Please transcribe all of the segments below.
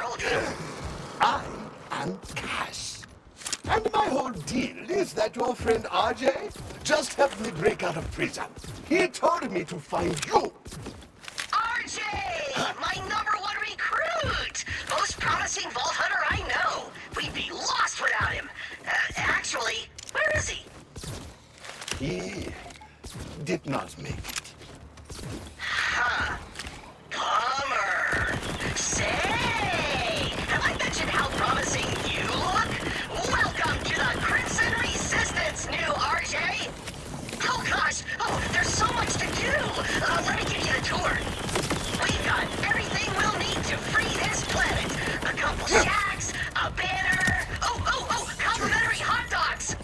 hold you? I am Cash. And my whole deal is that your friend RJ just helped me break out of prison. He told me to find you. RJ! My #1 recruit! Most promising vault hunter I know. We'd be lost without him. Actually, where is he? He did not make it. Huh. Bummer. Say! Have I mentioned how promising you look? Welcome to the Crimson Resistance, new RJ! Oh gosh! Oh, there's so much to do! Let me give you the tour. We've got everything we'll need to free this planet. A couple shacks, a banner... Oh! Complimentary hot dogs!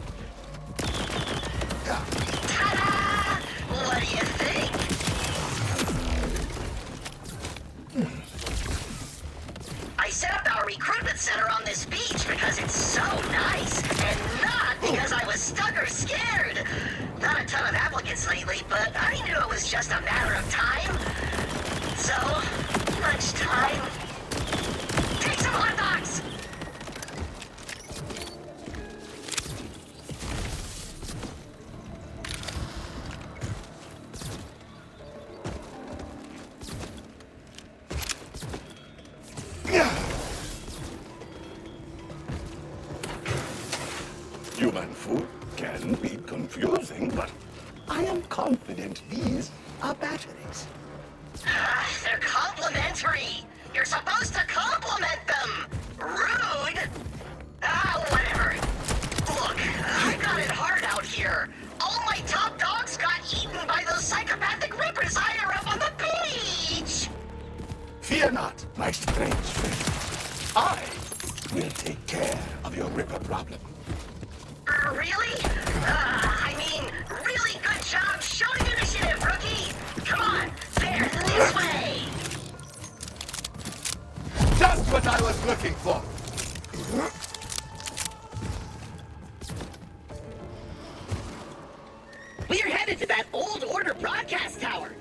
Ta-da! What do you think? I set up our recruitment center on this beach because it's so nice, and not because I was stuck or scared. Not a ton of applicants lately, but I knew it was just a matter of time. So, much time. Take some hot dogs! Human food can be confusing, but I am confident these are batteries. They're complimentary. You're supposed to compliment them. Rude. Whatever. Look, I got it hard out here. All my top dogs got eaten by those psychopathic rippers higher up on the beach. Fear not, my strange friend. I will take care of your ripper problem. Really? I mean, really good job showing initiative, rookie. Come on, there, this way. Just what I was looking for. We're headed to that old order broadcast tower.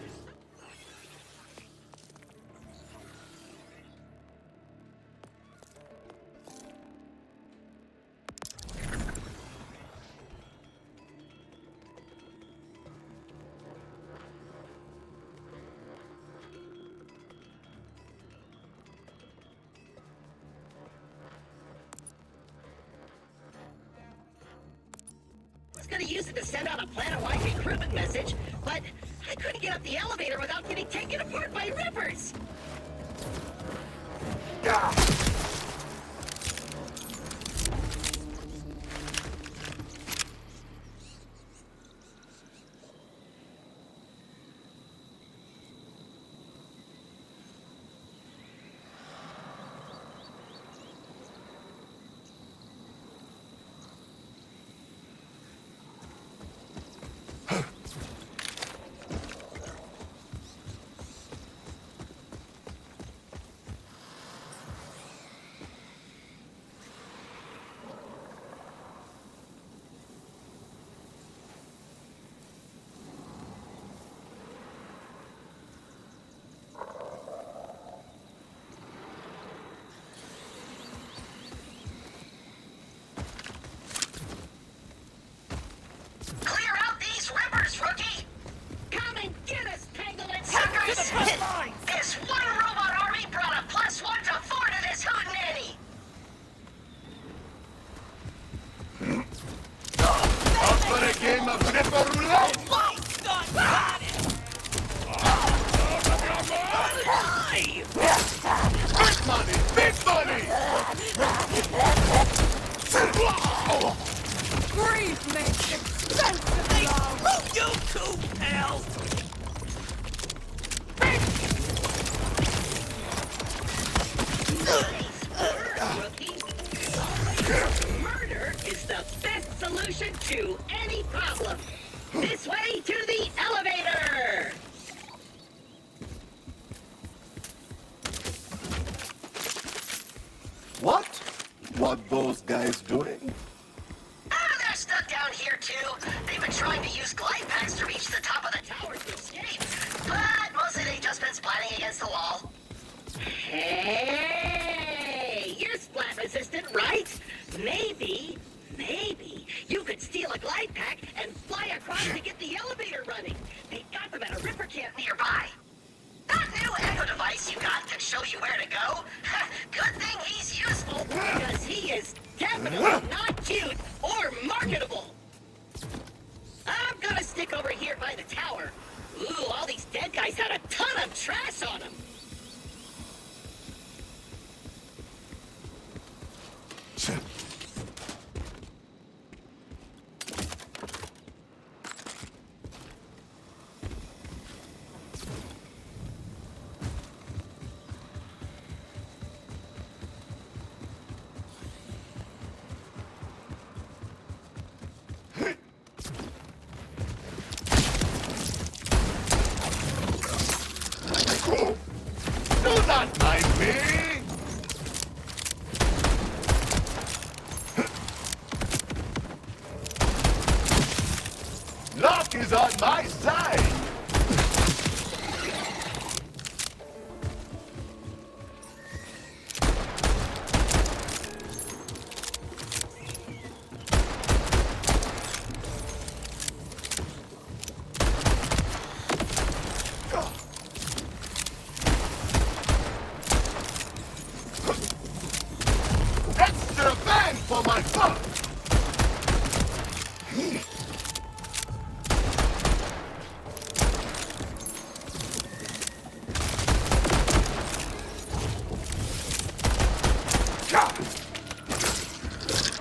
I was gonna use it to send out a planet-wide recruitment message, but I couldn't get up the elevator without getting taken apart by rippers. Clear out these rippers, rookie! Come and get us, Pangolin suckers! This one robot army brought a +1 to 4 to this hootenanny! Up for a game of ripper roulette! Big money! Big money! Grief makes expensive love. You two, pals! Nice work, rookie! Murder is the best solution to any problem. This way to the elevator! What? What those guys doing? They're stuck down here too. They've been trying to use glide packs to reach the top of the tower to escape. But mostly they've just been splatting against the wall. Hey! assistant, right? Maybe you could steal a glide pack and fly across to get the elevator running. They got them at a ripper camp nearby. That new echo device you got can show you where to go. Good thing he's useful, because he is definitely not cute or marketable. I'm gonna stick over here by the tower. Ooh, all these dead guys had a ton of trash on them. Do not mind me! Luck is on my side! Extra bang for my buck!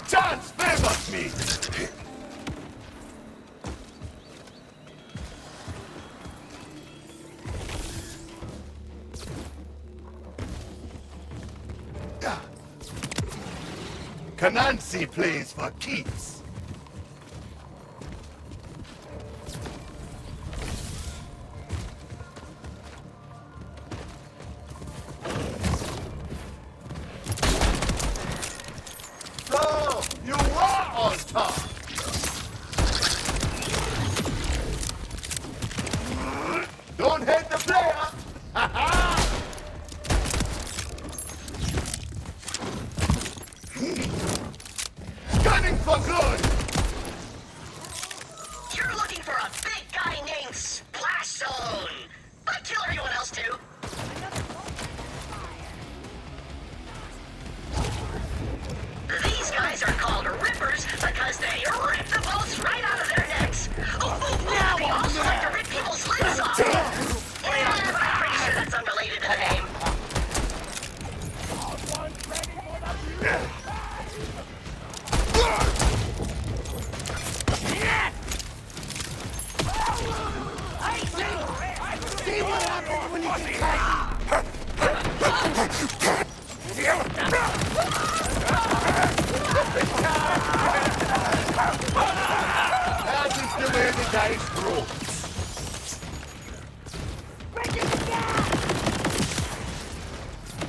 Chance favors me! Canancy plays for keeps. So, you are on top! Don't hate the player! Ha ha! Gunning for good! You're looking for a big guy named Splash Zone. I kill everyone else too. These guys are called rippers because they rip the bolts right out of their necks. They also like to rip people's limbs off. Yeah, I'm pretty sure that's unrelated to the name. See what happens when you get caught. That is the way the dice roll.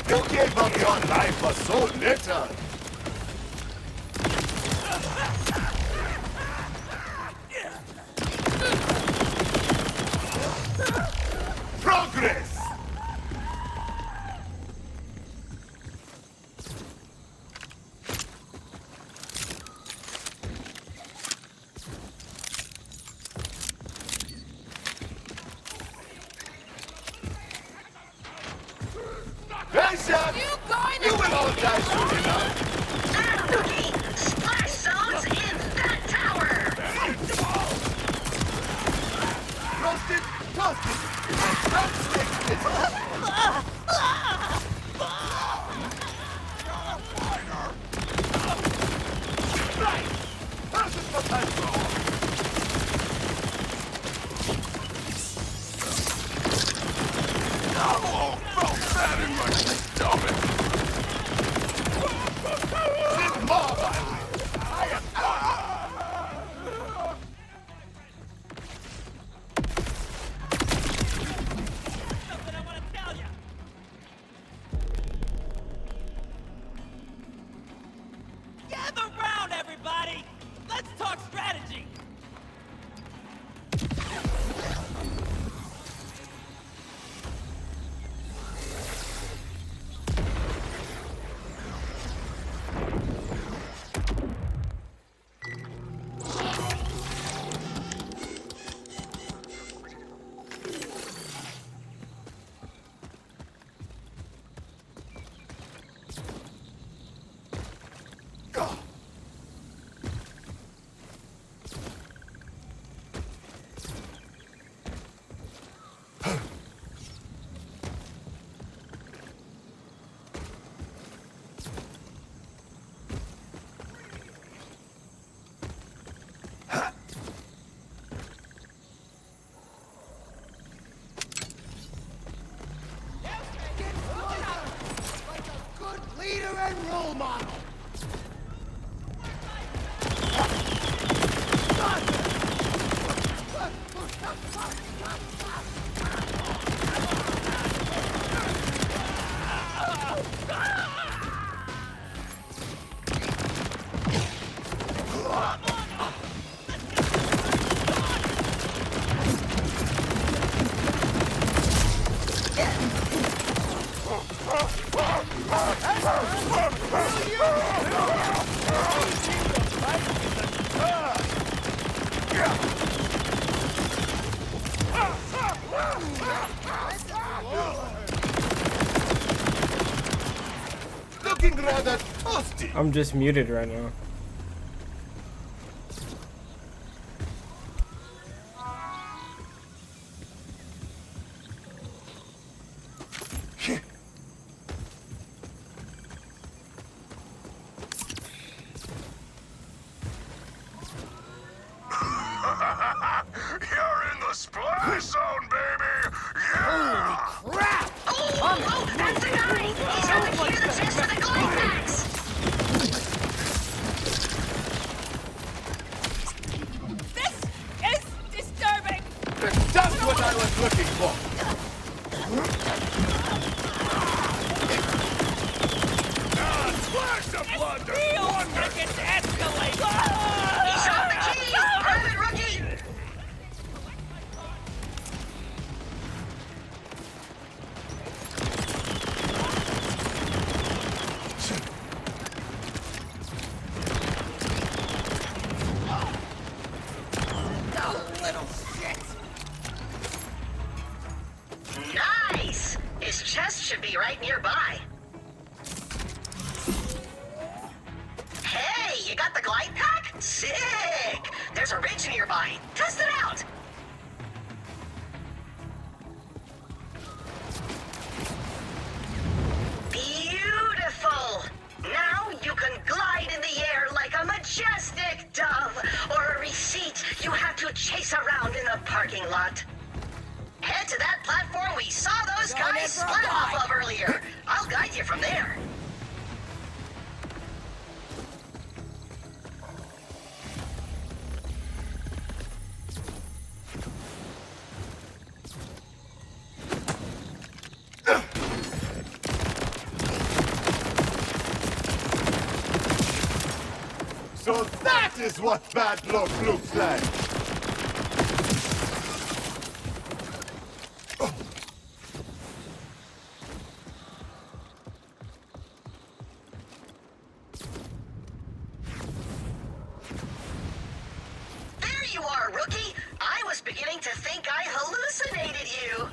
You gave up your life for so little. Progress! Bishop! You will all die soon enough! Rookie, Splash Zone's in that tower. Roasted, toasted, and drumstick it! Right! Perfect for control! Oh, felt bad in my stomach! Sit more violently! I am... Something I want to tell you. Gather round, everybody. Let's talk strategy. model. Looking rather toasty. I'm just muted right now. You're in the splash zone, baby! Yeah! Oh, that's the guy! He's over here to test for the glide packs! This is disturbing! Just what I was looking for. Splash of blood! Feels like it's escalating! He shot the key! Private Rookie! Nice! His chest should be right nearby. Hey, you got the glide pack? Sick! There's a ridge nearby. Test it out! Beautiful! Now you can glide in the air like a majestic dove, or a receipt you have to chase around in the parking lot. Head to that platform we saw those guys split off of earlier. I'll guide you from there. So that is what bad luck looks like. There you are, rookie. I was beginning to think I hallucinated you.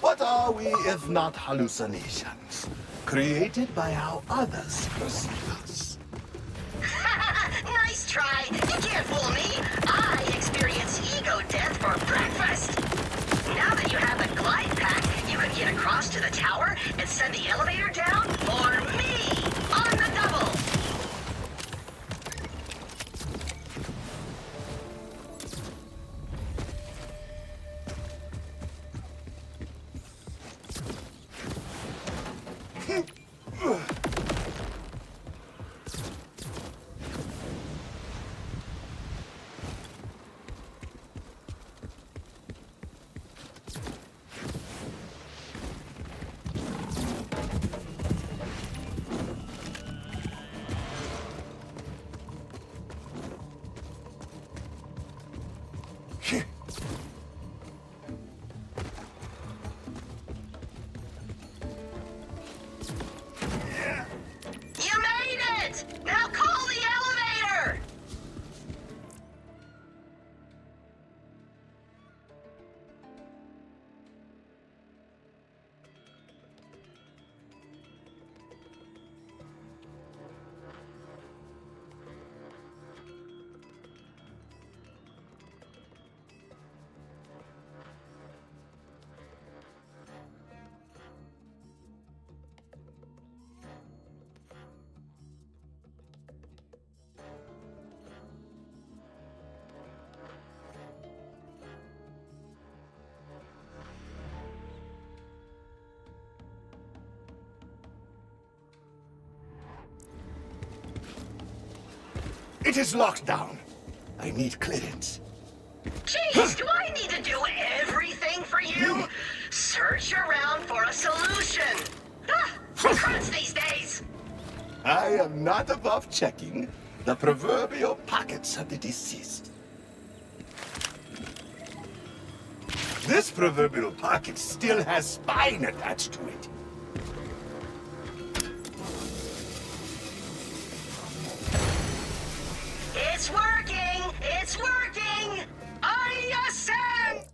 What are we if not hallucinations? Created by how others perceive us. Nice try. You can't fool me. I experience ego death for breakfast. Now that you have the glide pack, you can get across to the tower and send the elevator down for me on the double. It is locked down. I need clearance. Jeez, do I need to do everything for you? Search around for a solution. Crunch these days. I am not above checking the proverbial pockets of the deceased. This proverbial pocket still has spine attached to it. It's working! It's working! I ascend!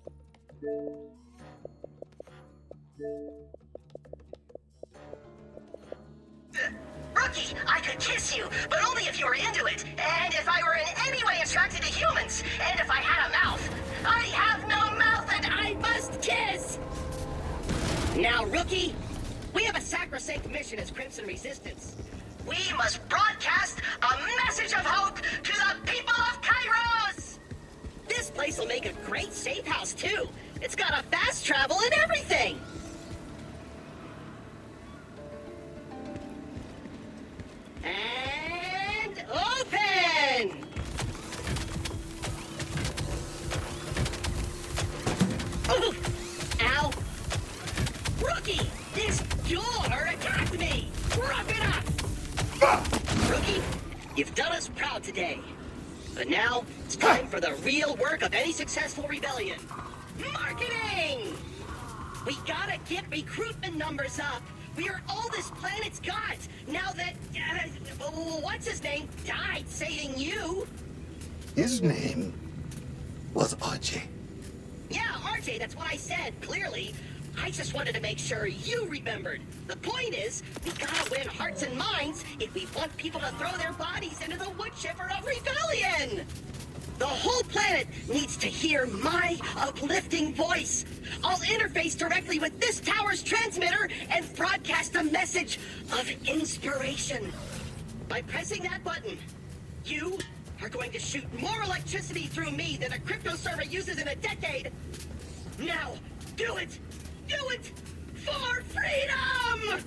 Rookie, I could kiss you, but only if you were into it, and if I were in any way attracted to humans, and if I had a mouth. I have no mouth and I must kiss! Now, Rookie, we have a sacrosanct mission as Crimson Resistance. We must broadcast a message of hope to the people of Kairos! This place will make a great safe house, too. It's got a fast travel and everything! And open! Oh! Ow! Rookie! This door attacked me! Rough it up! Rookie, you've done us proud today. But now, it's time for the real work of any successful rebellion. Marketing! We gotta get recruitment numbers up. We are all this planet's got. Now that, what's his name, died saving you. His name was RJ. Yeah, RJ, that's what I said, clearly. I just wanted to make sure you remembered. The point is, we gotta win hearts and minds if we want people to throw their bodies into the wood chipper of rebellion. The whole planet needs to hear my uplifting voice. I'll interface directly with this tower's transmitter and broadcast a message of inspiration. By pressing that button, you are going to shoot more electricity through me than a crypto server uses in a decade. Now, do it! Do it! For freedom!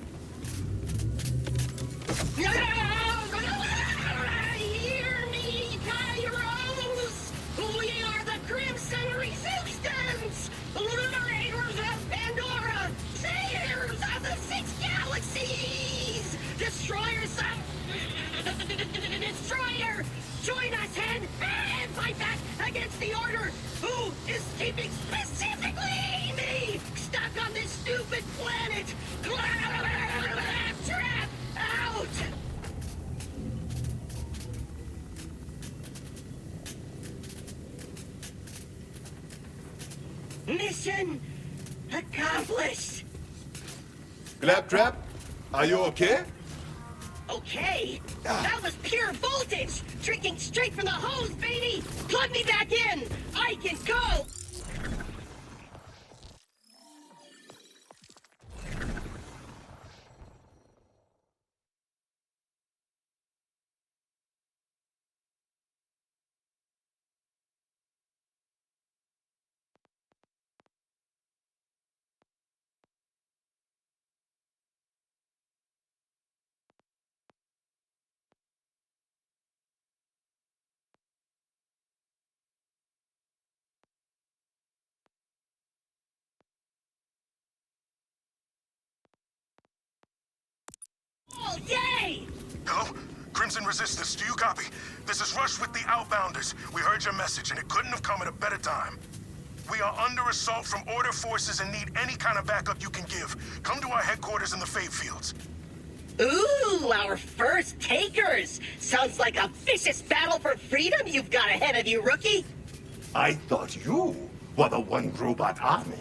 Hear me, Kairos! We are the Crimson Resistance! Liberators of Pandora! Saviors of the Six Galaxies! Destroyers of... Destroyer! Join us, Hen, and fight back against the Order! Who is keeping specifically me stuck on this stupid planet? Trap out! Mission accomplished! Claptrap, are you okay? Okay, that was pure voltage! Drinking straight from the hose, baby! Plug me back in! I can go! All day! Hello? Crimson Resistance, do you copy? This is Rush with the Outbounders. We heard your message, and it couldn't have come at a better time. We are under assault from Order forces and need any kind of backup you can give. Come to our headquarters in the Fade Fields. Ooh, our first takers! Sounds like a vicious battle for freedom you've got ahead of you, Rookie! I thought you were the one robot army.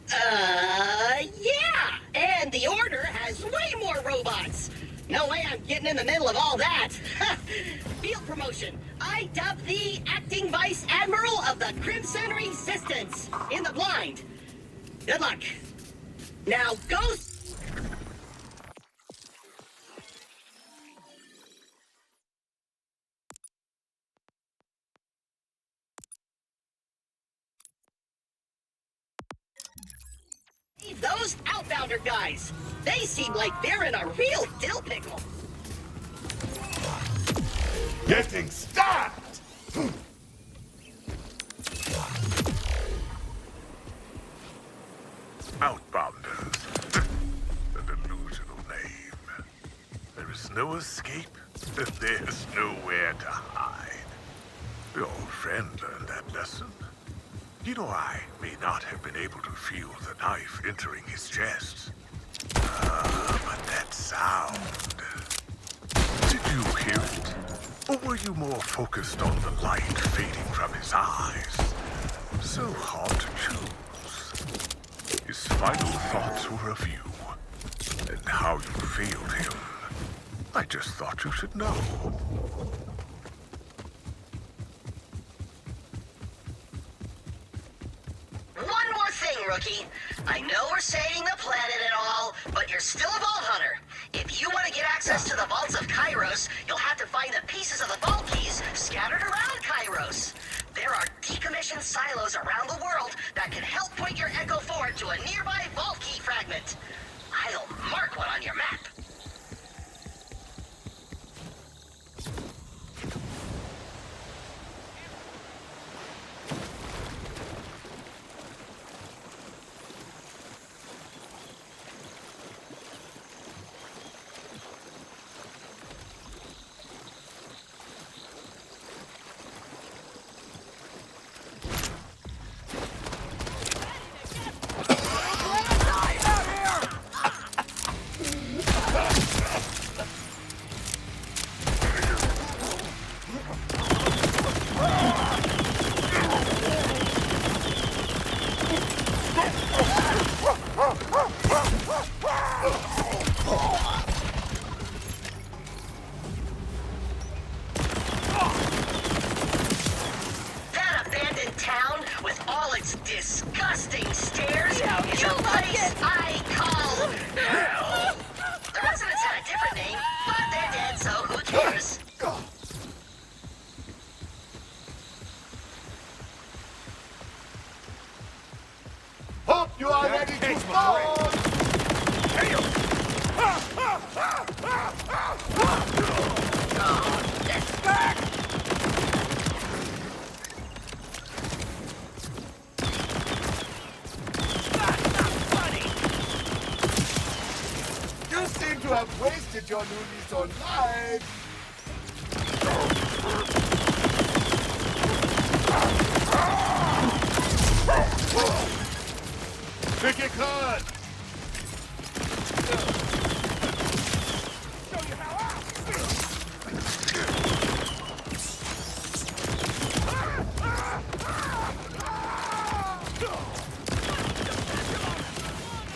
Yeah! And the Order has way more robots! No way I'm getting in the middle of all that! Field promotion! I dub thee Acting Vice Admiral of the Crimson Resistance! In the blind! Good luck! Now go... Those Outbounder guys! They seem like they're in a real dill pickle! Getting started! Outbounders. An delusional name. There is no escape, and there's nowhere to hide. Your old friend learned that lesson. You know, I may not have been able to feel the knife entering his chest. But that sound... Did you hear it? Or were you more focused on the light fading from his eyes? So hard to choose. His final thoughts were of you, and how you failed him. I just thought you should know. One more thing, rookie. I know we're saving the planet and all, but you're still a vault hunter. If you want to get access to the vaults of Kairos, you'll have to find the pieces of the vault keys scattered around Kairos. There are decommissioned silos around the world that can help point your Echo forward to a nearby vault key fragment. I'll mark one on your map. Disgusting stairs is a place I call hell. The residents had a different name, but they're dead, so who cares? Hope you are ready to fall! You seem to have wasted your new lease on life. Pick your card.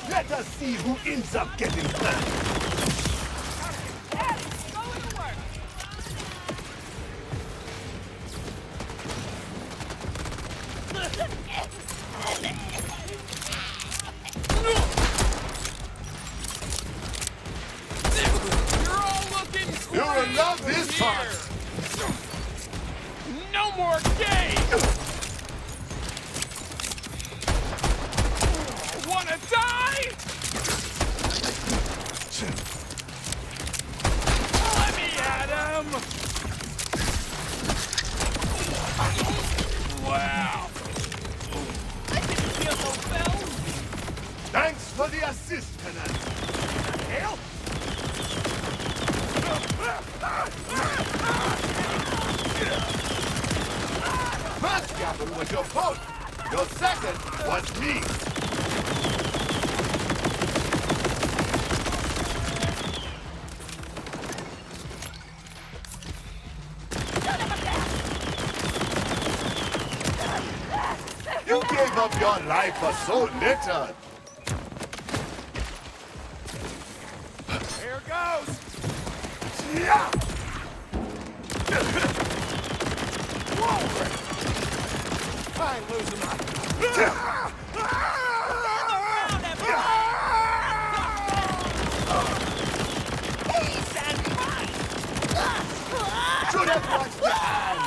Let us see who ends up getting hurt. You will love this part. No more games! Wanna die? Let me at him! Wow! I didn't feel so well! Thanks for the assist, Canon. Hell? First gamble was your fault. Your second was me. You gave up your life for so little. Here goes! Yeah! I'm losing my... Should have watched the hand!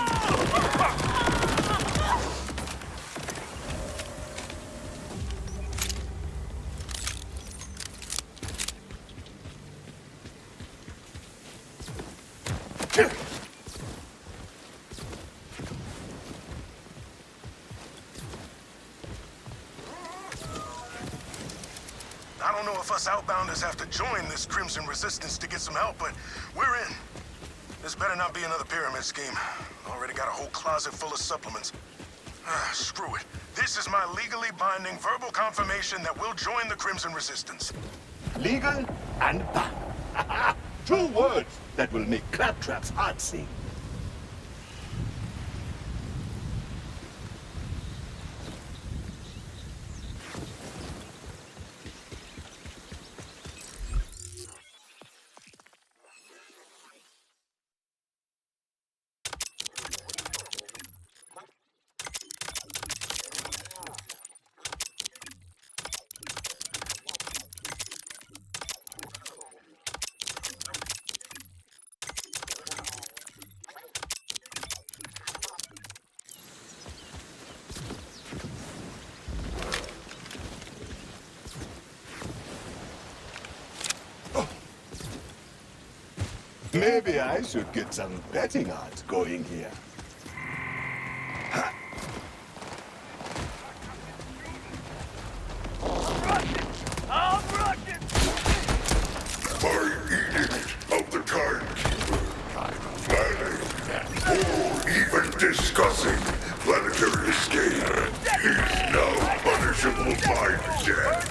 I don't know if us outbounders have to join this Crimson Resistance to get some help, but we're in. This better not be another pyramid scheme. Already got a whole closet full of supplements. Screw it. This is my legally binding verbal confirmation that we'll join the Crimson Resistance. Legal and bound. 2 words that will make Claptrap's heart sing. Maybe I should get some betting odds going here. I'm Russian! By edict of the Timekeeper, planning or even discussing planetary escape is now punishable by death.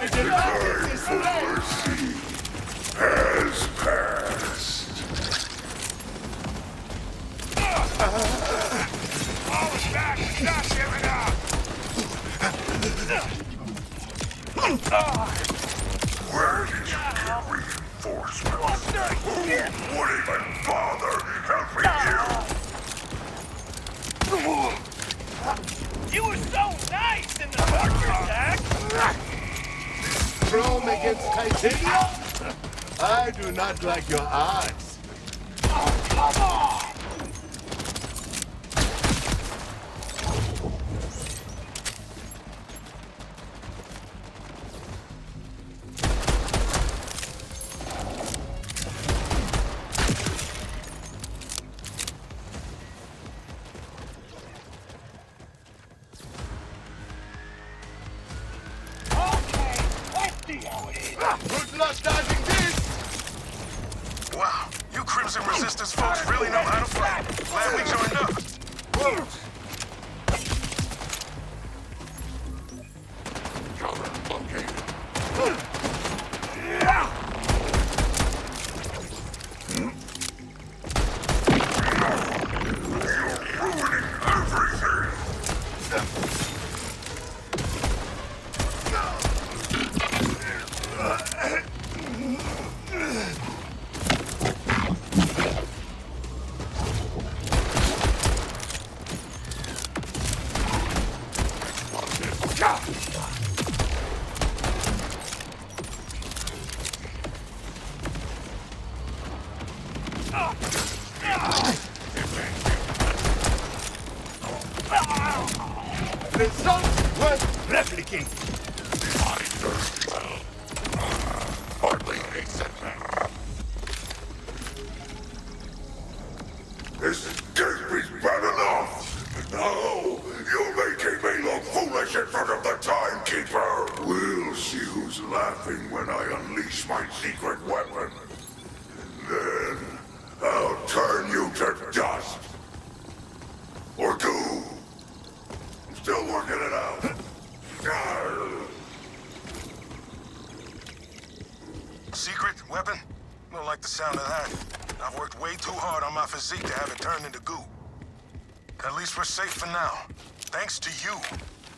The time for mercy has passed. Where did you get reinforcements? Who would even bother helping you? You were so nice in the first attack! Chrome against titanium? I do not like your odds. Oh, come on! Good luck dodging this! Wow, you Crimson Resistance folks really know how to fight. Glad we joined up. Results worth replicating. Hardly a setback. This escape is bad enough. Now, you're making me look foolish in front of the Timekeeper. We'll see who's laughing when I unleash my secret weapon. Then, I'll turn you to dust. Or goo. Still working it out. Secret weapon? Don't like the sound of that. I've worked way too hard on my physique to have it turned into goo. At least we're safe for now. Thanks to you.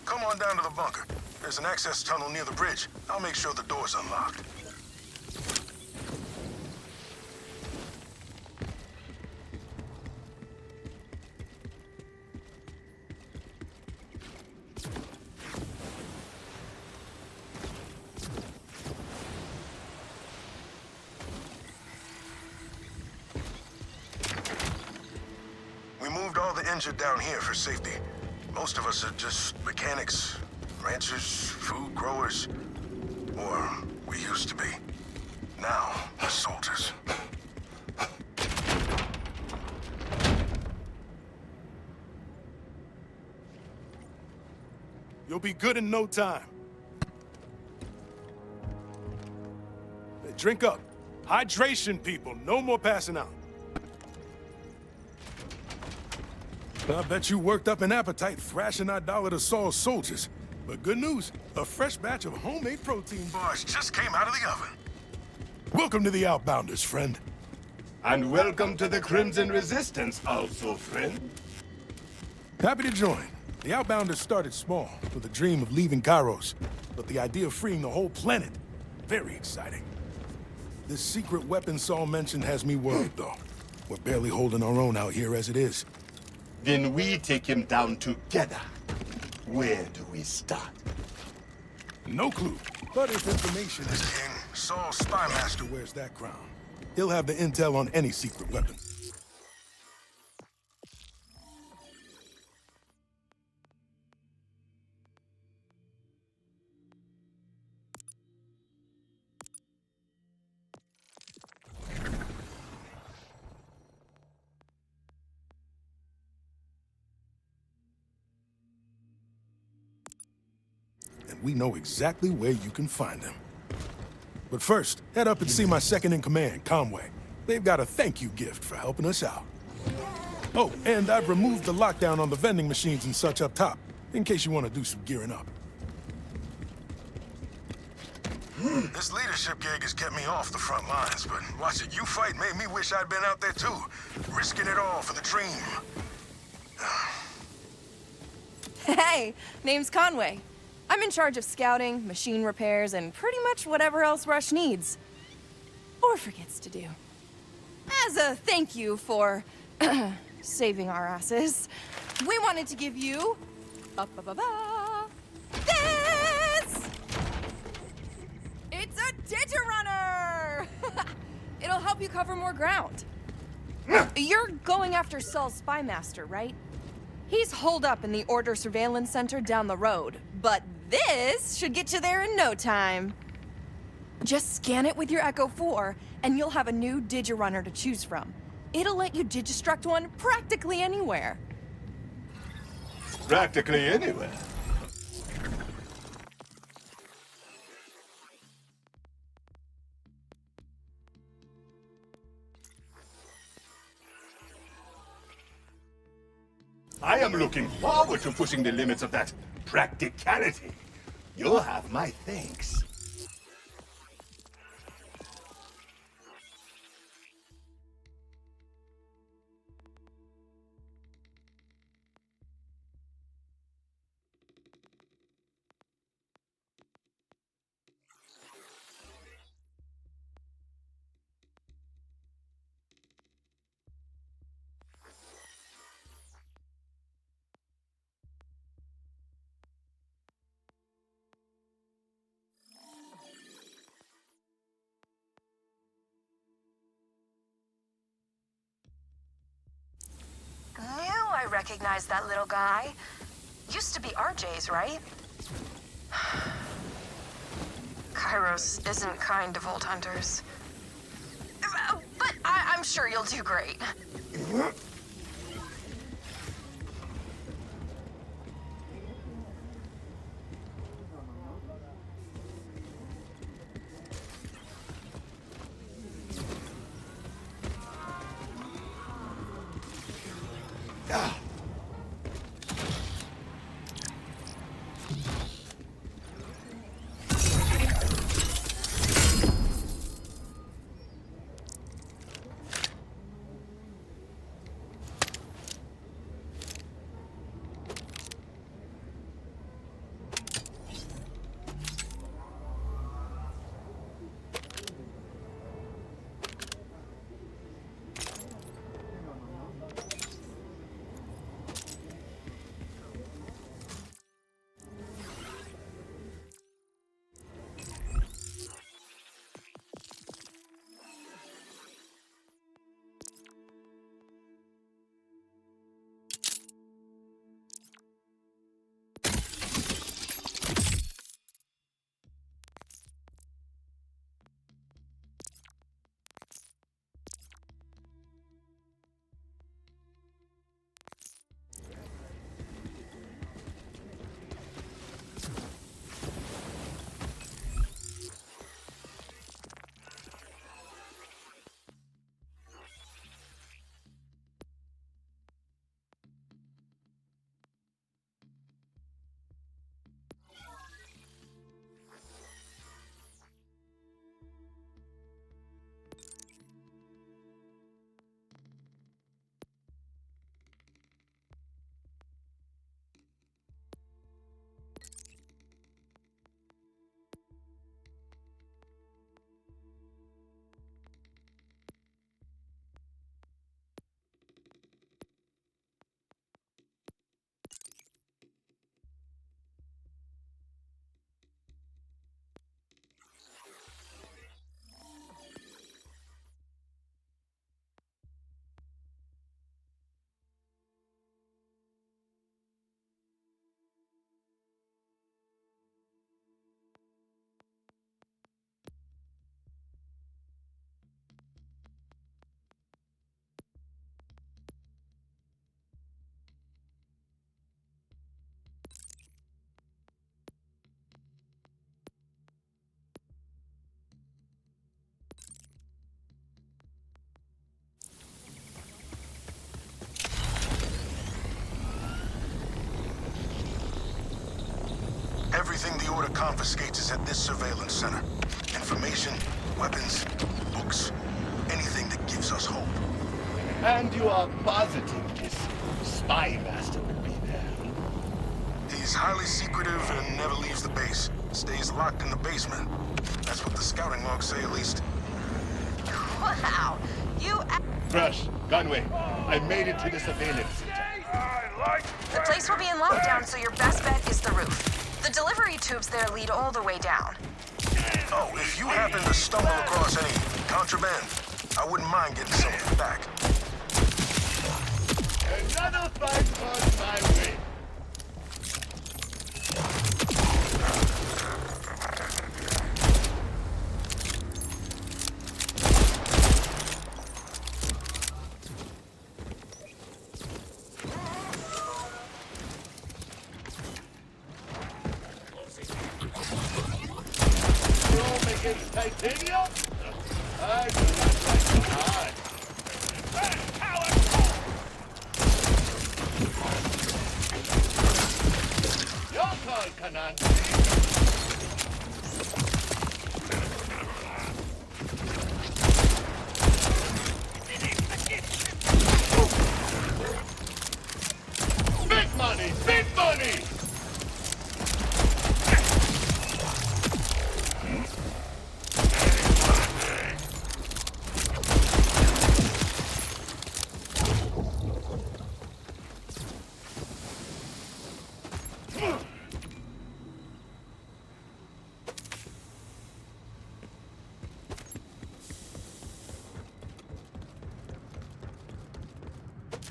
Come on down to the bunker. There's an access tunnel near the bridge. I'll make sure the door's unlocked. We moved all the injured down here for safety. Most of us are just mechanics, ranchers, food growers. Or we used to be. Now, we're soldiers. You'll be good in no time. Drink up. Hydration, people. No more passing out. I bet you worked up an appetite thrashing our dollar to Saul's soldiers. But good news, a fresh batch of homemade protein bars just came out of the oven. Welcome to the Outbounders, friend. And welcome to the Crimson Resistance also, friend. Happy to join. The Outbounders started small, with a dream of leaving Kairos. But the idea of freeing the whole planet, very exciting. This secret weapon Saul mentioned has me worried, though. We're barely holding our own out here as it is. Then we take him down together. Where do we start? No clue. But if information is king, Saul's spy master wears that crown. He'll have the intel on any secret weapon. And we know exactly where you can find them. But first, head up and see my second-in-command, Conway. They've got a thank you gift for helping us out. Oh, and I've removed the lockdown on the vending machines and such up top, in case you want to do some gearing up. This leadership gig has kept me off the front lines, but watching you fight made me wish I'd been out there too, risking it all for the dream. Hey, name's Conway. I'm in charge of scouting, machine repairs, and pretty much whatever else Rush needs. Or forgets to do. As a thank you for saving our asses, we wanted to give you this! It's a Digirunner! It'll help you cover more ground. You're going after Saul's spy master, right? He's holed up in the Order Surveillance Center down the road, but this should get you there in no time. Just scan it with your Echo 4, and you'll have a new Digirunner to choose from. It'll let you Digistruct one practically anywhere. Practically anywhere. I am looking forward to pushing the limits of that practicality. You'll have my thanks. I recognize that little guy. Used to be RJ's, right? Kairos isn't kind to Vault Hunters. But I'm sure you'll do great. the Order confiscates is at this surveillance center. Information, weapons, books, anything that gives us hope. And you are positive this spy master will be there? He's highly secretive and never leaves the base. Stays locked in the basement. That's what the scouting logs say, at least. Wow, you... Brush, Gunway, I made it to the surveillance center. The place will be in lockdown, so your best bet is the roof. The delivery tubes there lead all the way down. Oh, if you happen to stumble across any contraband, I wouldn't mind getting some of it back. Another fight comes my way. Chrome against titanium? I do not like the hard. Your call, Kanan. Big money! Big money!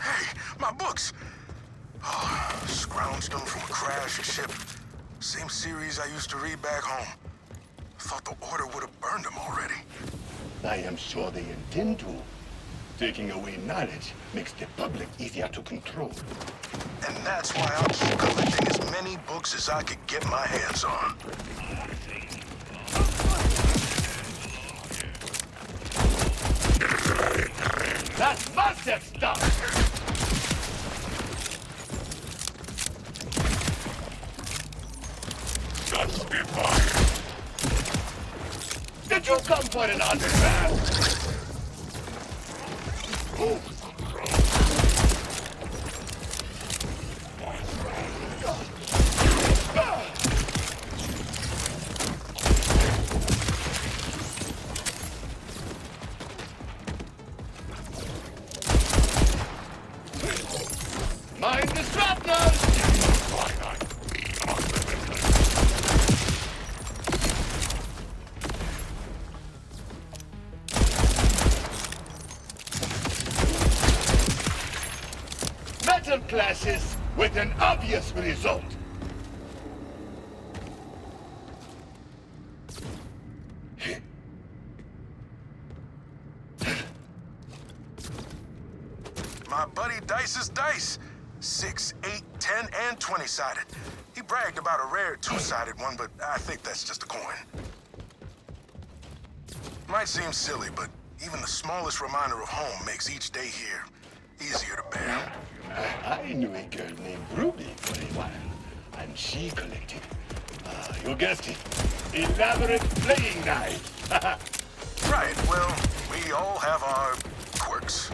Hey, my books! Oh, scrounged them from a crashed ship. Same series I used to read back home. Thought the Order would have burned them already. I am sure they intend to. Taking away knowledge makes the public easier to control. And that's why I'll keep collecting as many books as I could get my hands on. That's massive stuff! Did you come for an underground? Mind the shrapnel! Metal clashes with an obvious result. My buddy Dice's dice. 6, 8, 10, and 20-sided. He bragged about a rare 2-sided one, but I think that's just a coin. Might seem silly, but even the smallest reminder of home makes each day here easier to bear. I knew a girl named Ruby for a while, and she collected, you guessed it, elaborate playing knives. Right, well, we all have our quirks.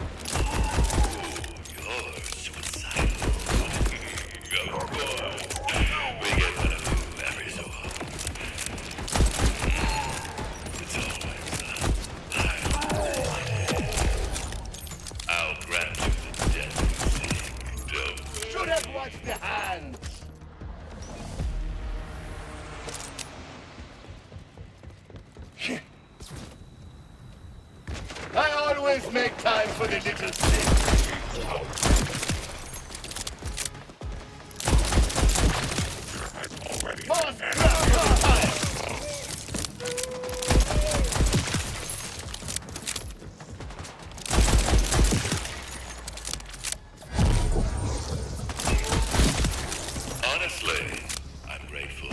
Should have watched the hands. I always make time for the little things. Boss, Honestly, I'm grateful.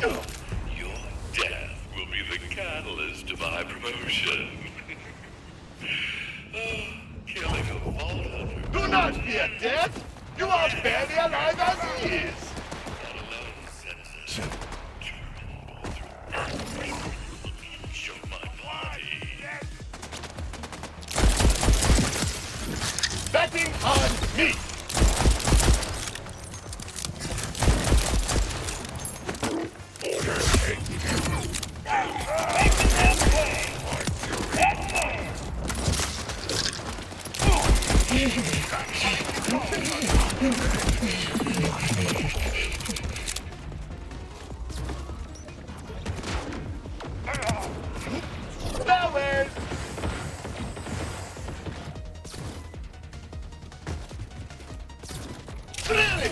Your death will be the catalyst to my promotion. Killing a vault hunter. do not fear death. You are barely alive as he is. That alone sets us German me! Flowers! Really?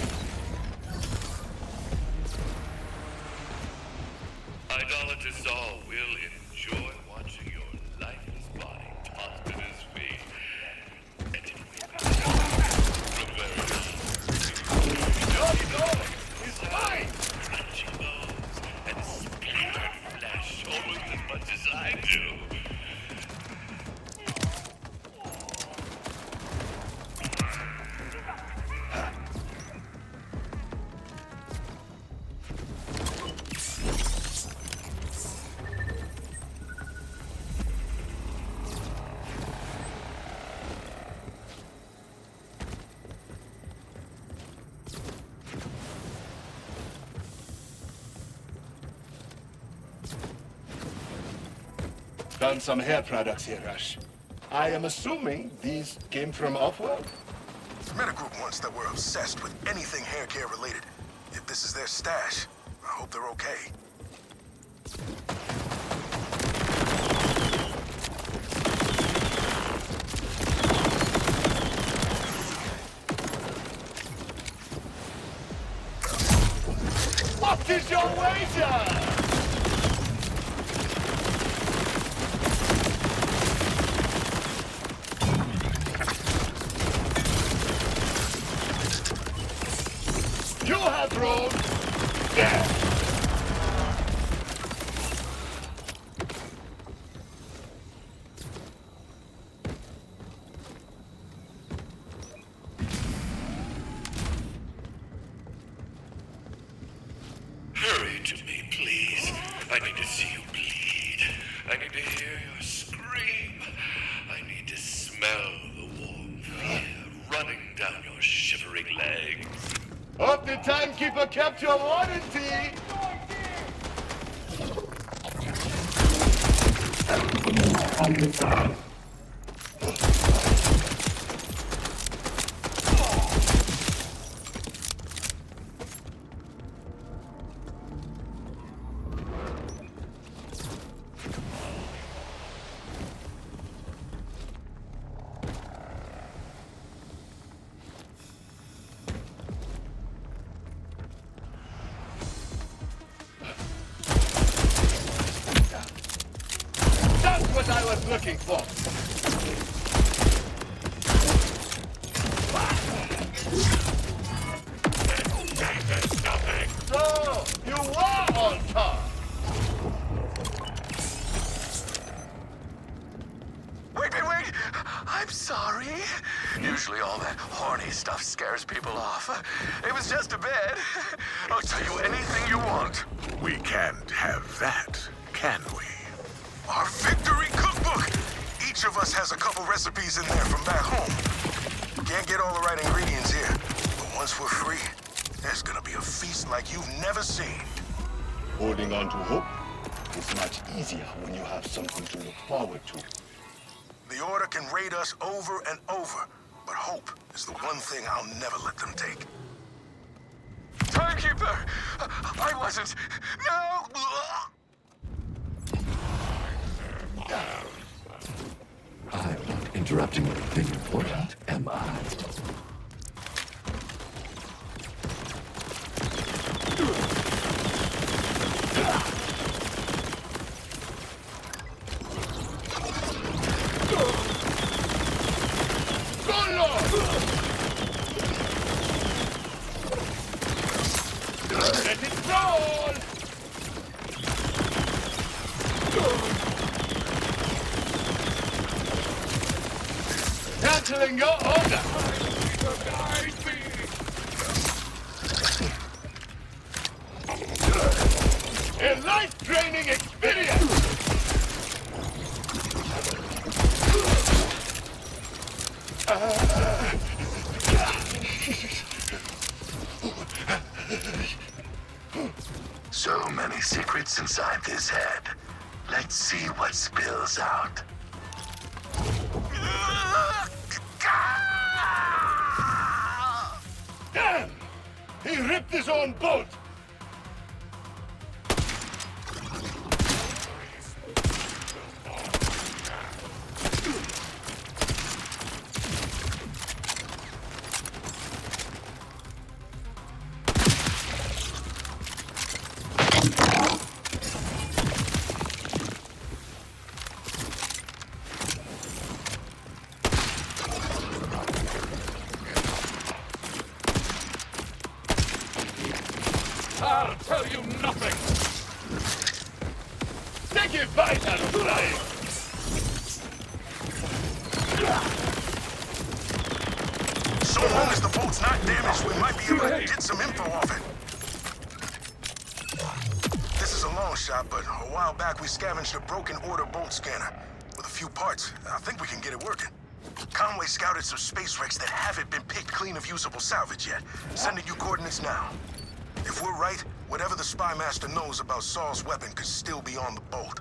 Idolaters all will enjoy watching your lifeless body tossed in his feet. And it will be from where It's mine! crunching bones and splintered flesh almost as much as I do. Found some hair products here, Rush. I am assuming these came from Offworld? Met a group once that were obsessed with anything hair care related. If this is their stash, I hope they're okay. What is your wager? You have rolled. Yeah. Hurry to me, please. I need to see you bleed. I need to hear your scream. I need to smell the warm fear running down your shivering legs. Hope the timekeeper kept your warranty. That's what I was looking for. So, you were on top. Wait! I'm sorry. Usually all that horny stuff scares people off. It was just a bit. I'll tell you anything you want. We can't have that, can we? Our victory cookbook! Each of us has a couple recipes in there from back home. Can't get all the right ingredients here, but once we're free, there's gonna be a feast like you've never seen. Holding on to hope is much easier when you have something to look forward to. The Order can raid us over and over, but hope is the one thing I'll never let them take. Timekeeper! I wasn't... No! I'm not interrupting anything important, am I? Let it roll! Canceling your order! A life-draining experience! inside this head. Let's see what spills out. Damn! He ripped his own boat! I'll tell you nothing! Take it by the life! So long as the boat's not damaged, we might be able to get some info off it. This is a long shot, but a while back we scavenged a broken order bolt scanner. With a few parts, I think we can get it working. Conway scouted some space wrecks that haven't been picked clean of usable salvage yet. Sending you coordinates now. If we're right, whatever the spy master knows about Saul's weapon could still be on the boat.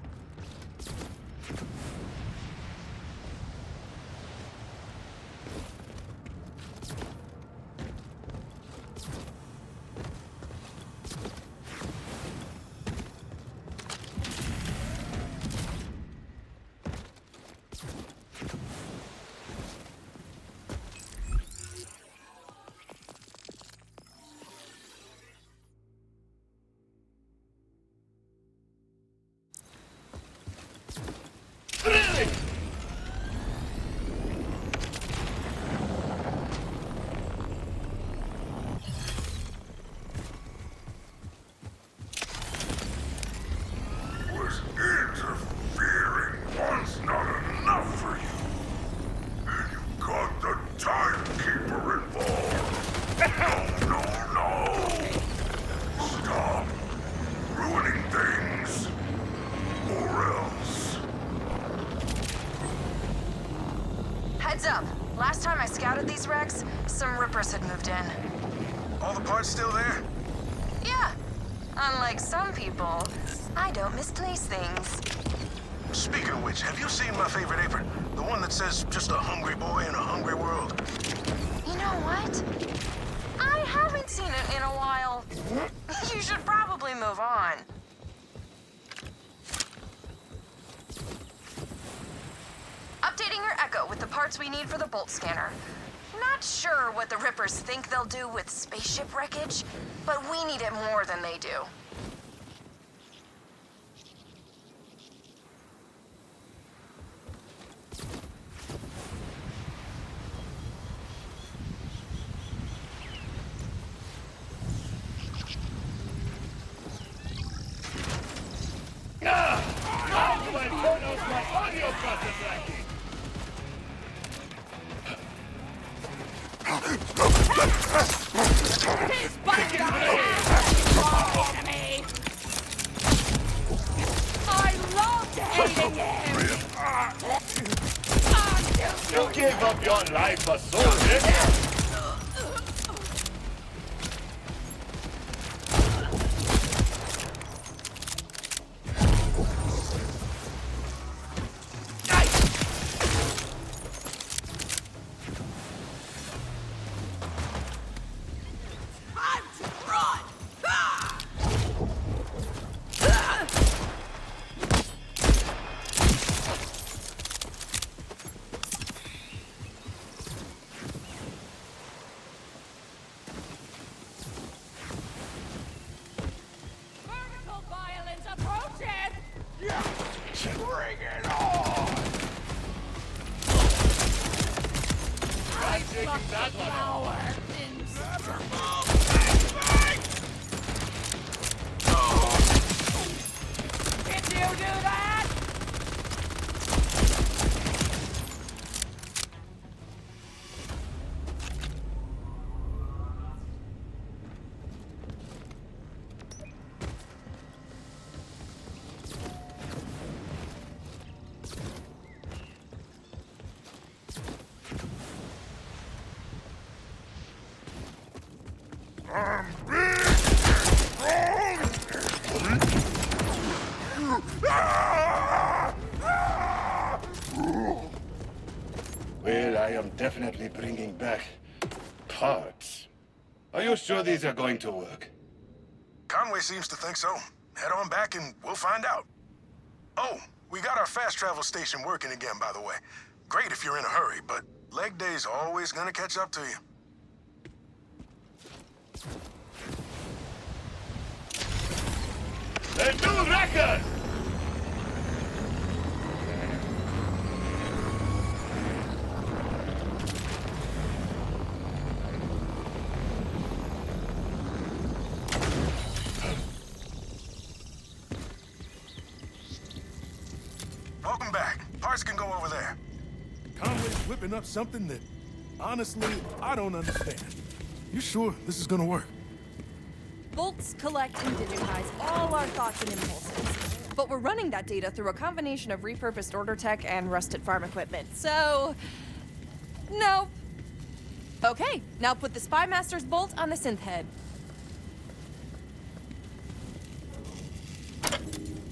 Really? Was interfering once not enough for you? And you got the timekeeper involved. No. Stop ruining things. Or else. Heads up. Last time I scouted these wrecks, some rippers had moved in. All the parts still there? Yeah. Unlike some people, I don't misplace things. Speaking of which, have you seen my favorite apron? The one that says, just a hungry boy in a hungry world. You know what? I haven't seen it in a while. You should probably move on. Updating your Echo with the parts we need for the bolt scanner. Not sure what the Rippers think they'll do with spaceship wreckage, but we need it more than they do. How do I turn off my audio processor? I loved hating him! You gave up your life for soldiers! Time to run! Ah! Vertical violence approaching! Bring it on! I plucked the flower in Did you do that? I'm big and strong. Well, I am definitely bringing back parts. Are you sure these are going to work? Conway seems to think so. Head on back and we'll find out. Oh, we got our fast travel station working again, by the way. Great if you're in a hurry, but leg day's always gonna catch up to you. The new record! Welcome back. Parts can go over there. Conway's whipping up something that, honestly, I don't understand. You sure this is gonna work? Bolts collect and digitize all our thoughts and impulses. But we're running that data through a combination of repurposed order tech and rusted farm equipment, so... no. Okay, now put the Spy Master's bolt on the synth head.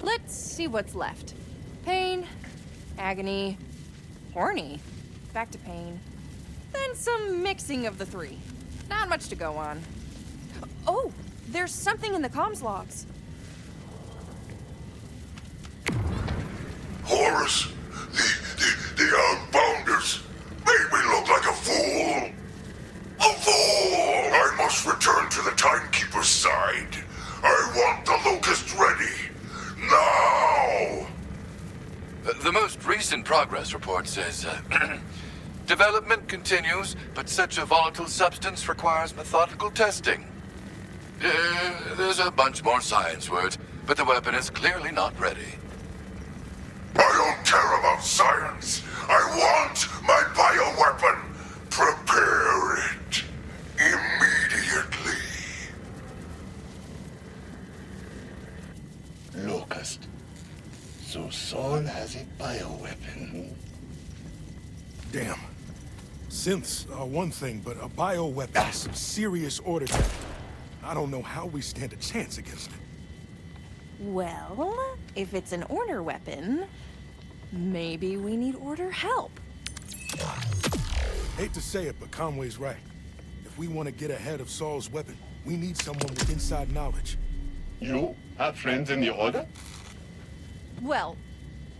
Let's see what's left. Pain, agony, horny, back to pain, then some mixing of the three. Not much to go on. Oh, there's something in the comms logs. Horace, the Outbounders made me look like a fool. A fool! I must return to the Timekeeper's side. I want the Locust ready. Now! The most recent progress report says, development continues, but such a volatile substance requires methodical testing. There's a bunch more science words, but the weapon is clearly not ready. I don't care about science. I want my bioweapon. Prepare it immediately. Locust. So Saul has a bioweapon. Damn. Synths are one thing, but a bioweapon is some serious order tech. I don't know how we stand a chance against it. Well, if it's an order weapon, maybe we need order help. Hate to say it, but Conway's right. If we want to get ahead of Saul's weapon, we need someone with inside knowledge. You have friends in the Order? Well,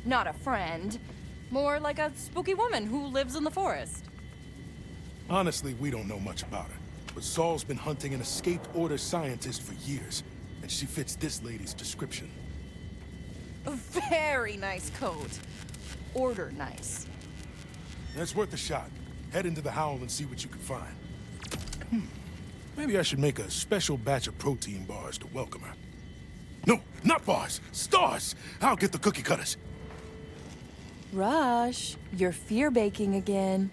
not a friend. More like a spooky woman who lives in the forest. Honestly, we don't know much about her. But Saul's been hunting an escaped Order scientist for years, and she fits this lady's description. A very nice coat. Order nice. That's worth a shot. Head into the Howl and see what you can find. Maybe I should make a special batch of protein bars to welcome her. No, not bars! Stars! I'll get the cookie cutters. Rush, you're fear baking again.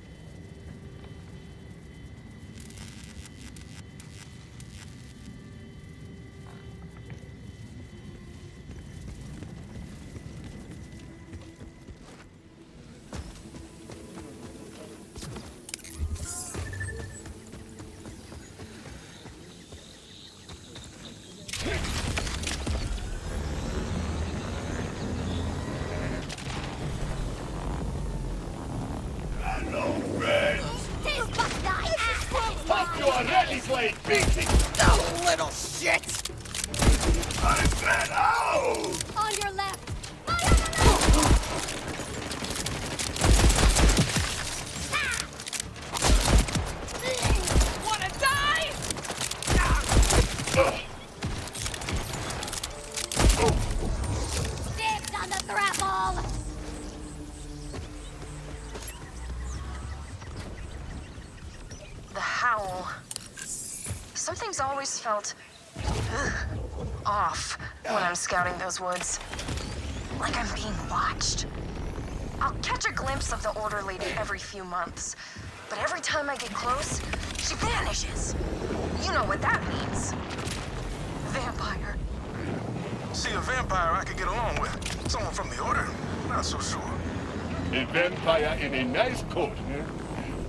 Fuck you already, Slade! Beating! Oh, little shit! I said out! On your left. Wanna die? Dibs on the grapple. The howl. Something's always felt off when I'm scouting those woods. Like I'm being watched. I'll catch a glimpse of the Order lady every few months, but every time I get close, she vanishes. You know what that means. Vampire. See, a vampire I could get along with. Someone from the Order, not so sure. A vampire in a nice coat, eh?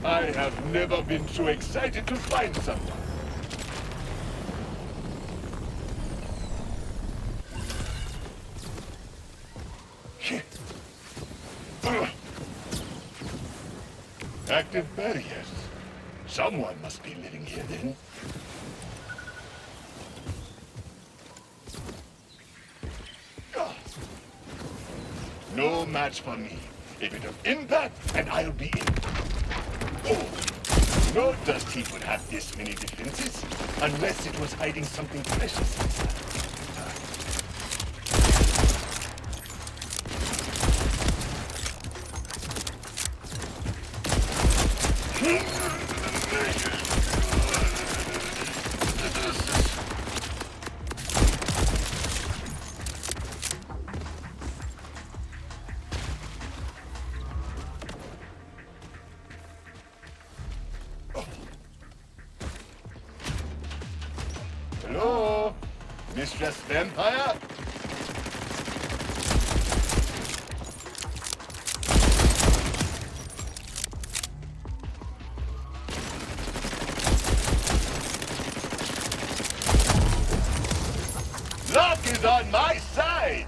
I have never been so excited to find someone. Active barriers. Someone must be living here then. No match for me. A bit of impact, and I'll be in. Oh! No dust heap would have this many defenses, unless it was hiding something precious inside. Hello? Mistress Vampire? Luck is on my side!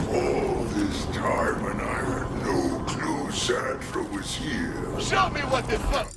All this time and I had no clue Sandra was here. Show me what the fuck!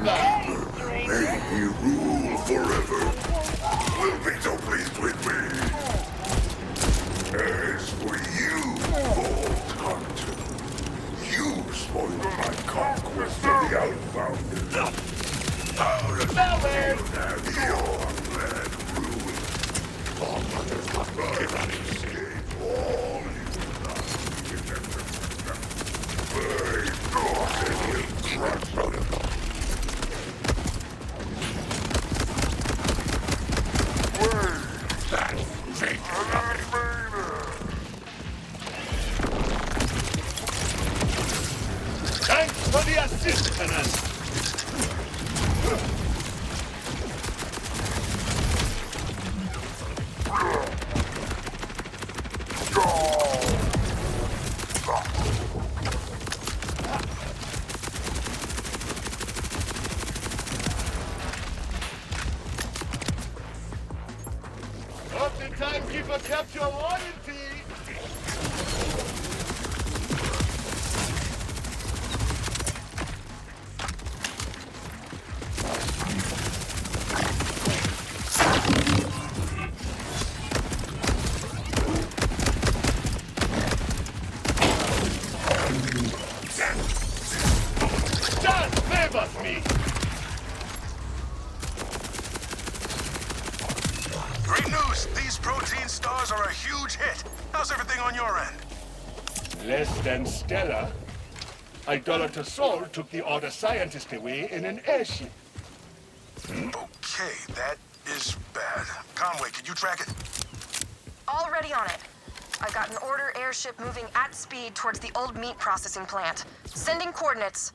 May he rule forever. Will be so pleased with me. As for you, Vault Hunter, you spoiled my conquest of the Outbounders. Out of nowhere! Have your plan ruined. Vault Hunters must be given escape all you love. May not crush them. Thanks for the assistance! Hope the timekeeper kept your loyalty! Just favors me! Great news! These protein stars are a huge hit. How's everything on your end? Less than stellar. Idolater Sol took the Order scientist away in an airship. Okay, that is bad. Conway, can you track it? Already on it. I've got an order airship moving at speed towards the old meat processing plant. Sending coordinates.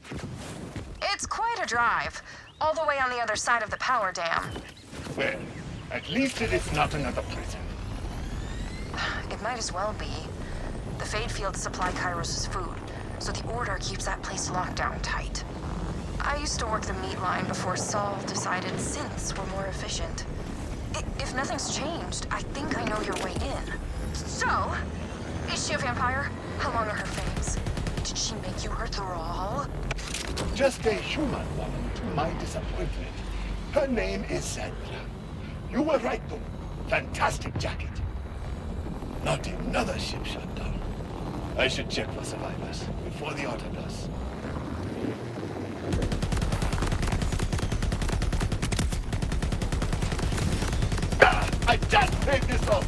It's quite a drive. All the way on the other side of the power dam. Well, at least it is not another prison. It might as well be. The Fade Fields supply Kairos' food, so the Order keeps that place locked down tight. I used to work the meat line before Saul decided synths were more efficient. If nothing's changed, I think I know your way in. So, is she a vampire? How long are her fangs? Did she make you her thrall? Just a human woman to my disappointment. Her name is Sandra. You were right, though. Fantastic jacket. Not another ship shut down. I should check for survivors before the Order does. I just paid this off!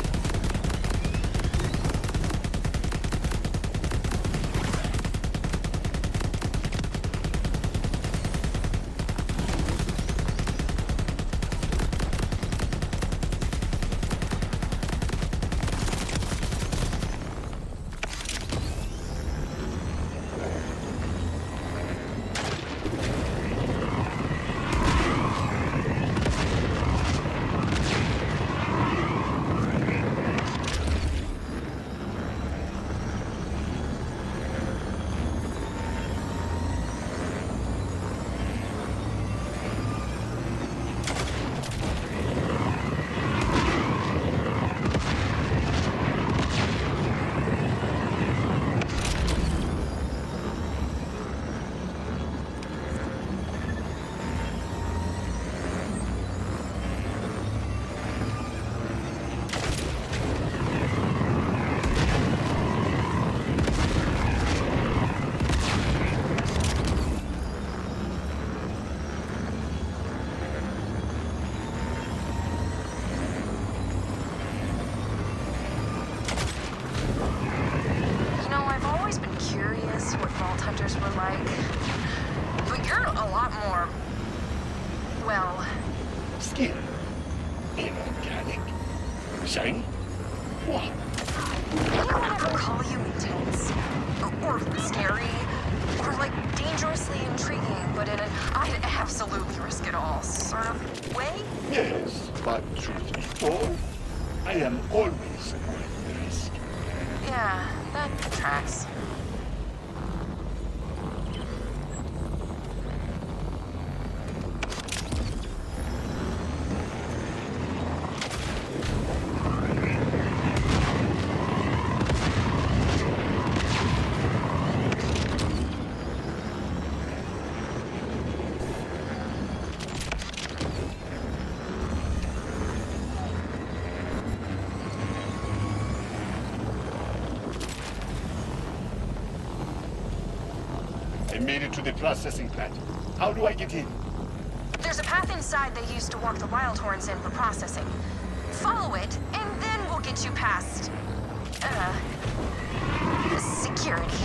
others were like. But you're a lot more, well... Skin. Inorganic. Shiny. What? Anyone ever call you intense? Or scary? Or like dangerously intriguing, but in an I'd absolutely risk it all sort of way? Yes, but truth be told, I am always worth the risk. Yeah, that tracks. I made it to the processing plant. How do I get in? There's a path inside they used to walk the wild horns in for processing. Follow it, and then we'll get you past... security.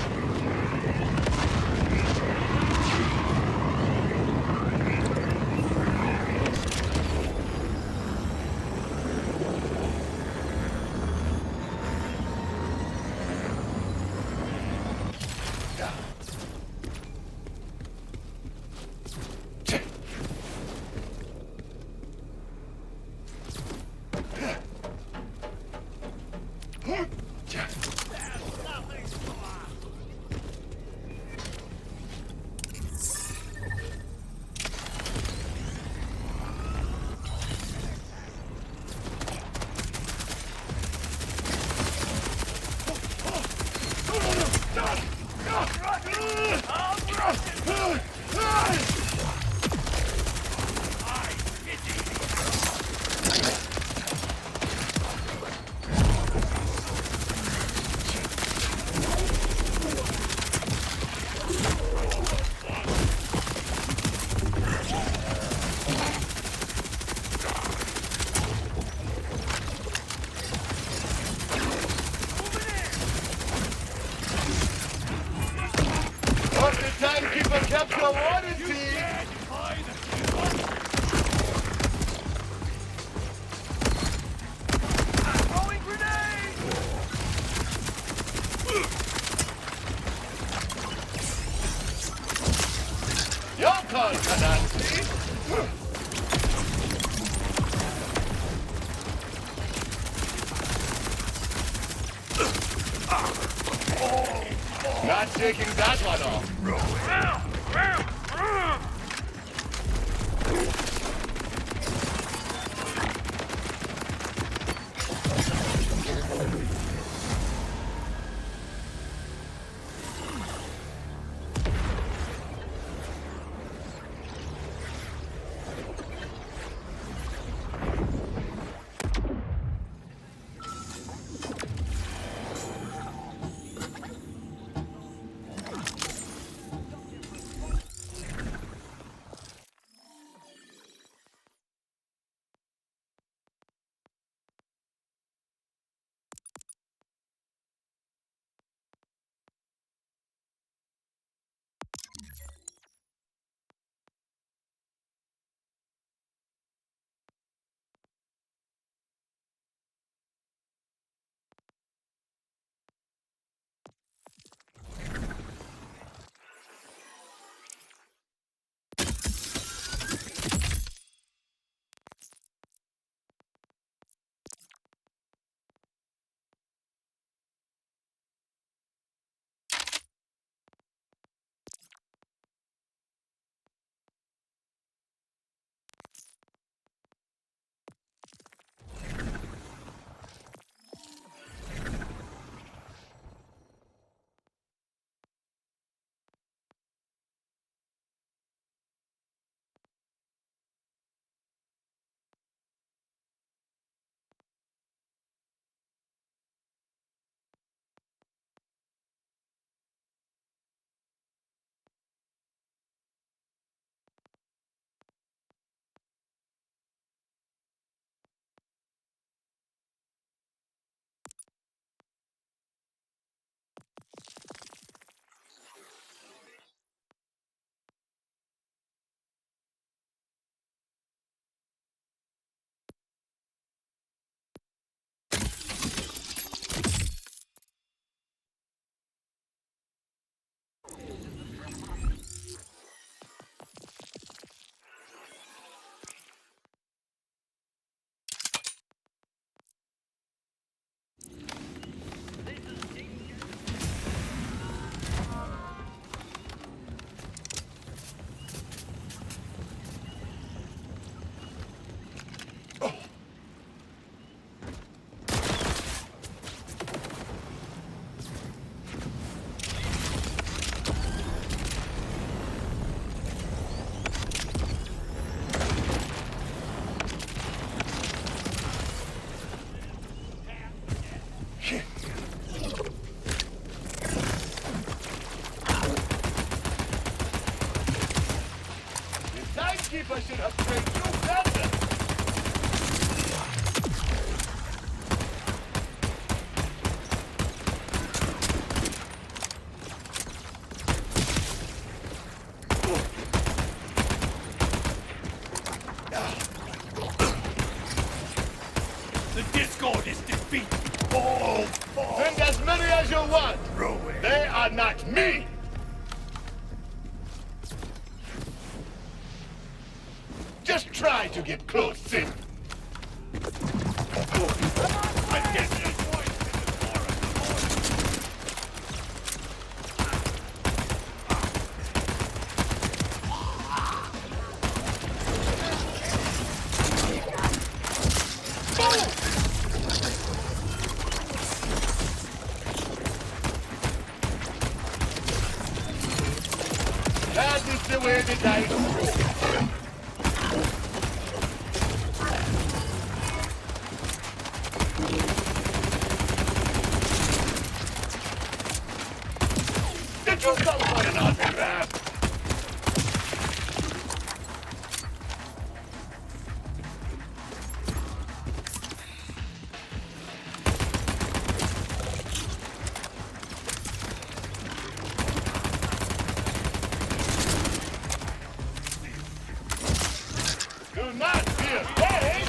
Timekeeper kept your warranty! Throwing grenade! Your call, Kanansi! Not taking that one off. timekeeper should have trained you better. The Discord is defeated. Oh, send as many as you want. They are not me. Just try to get close, Sid. I guess this voice is the core of the voice. That is the way the dice roll. Did you come for an autograph? Do not be afraid!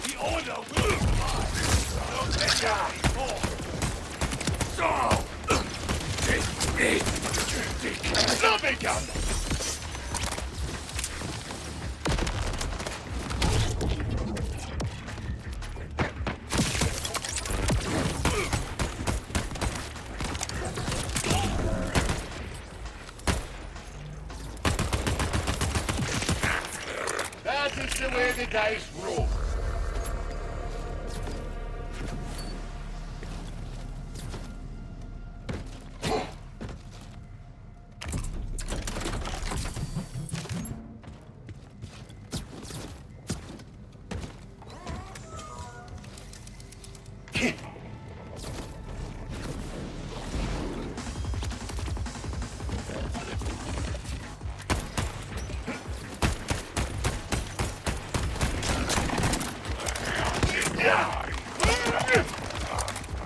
The order will Love it, gun! That is the way the dice roll.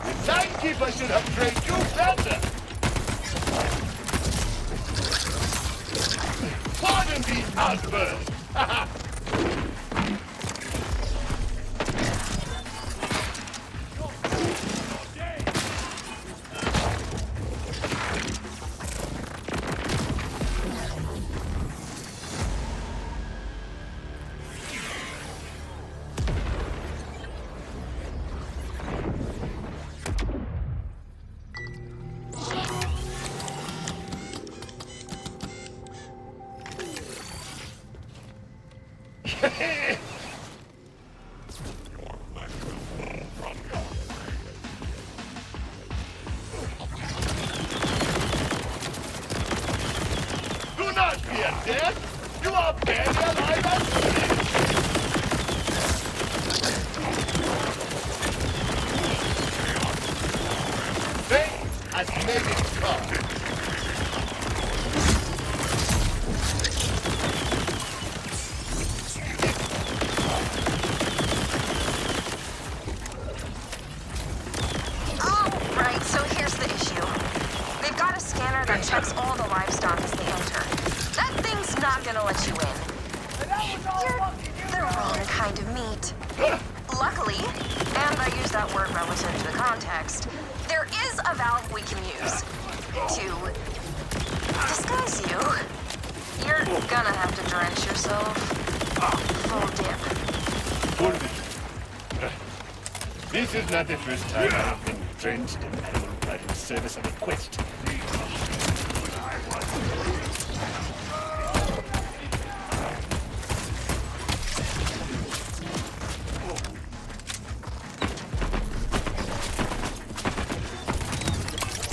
The timekeeper should have trained you better. Pardon the outburst. Do not fear death. You are barely alive and free. Fate has made it come. Right, so here's the issue. They've got a scanner that checks all the livestock as they enter. That thing's not gonna let you in. You're the wrong kind of meat. Luckily, and I use that word relative to the context, there is a valve we can use to disguise you. You're gonna have to drench yourself. Full dip. Hold it. This is not the first time I've been drenched in animal blood in service of a quest.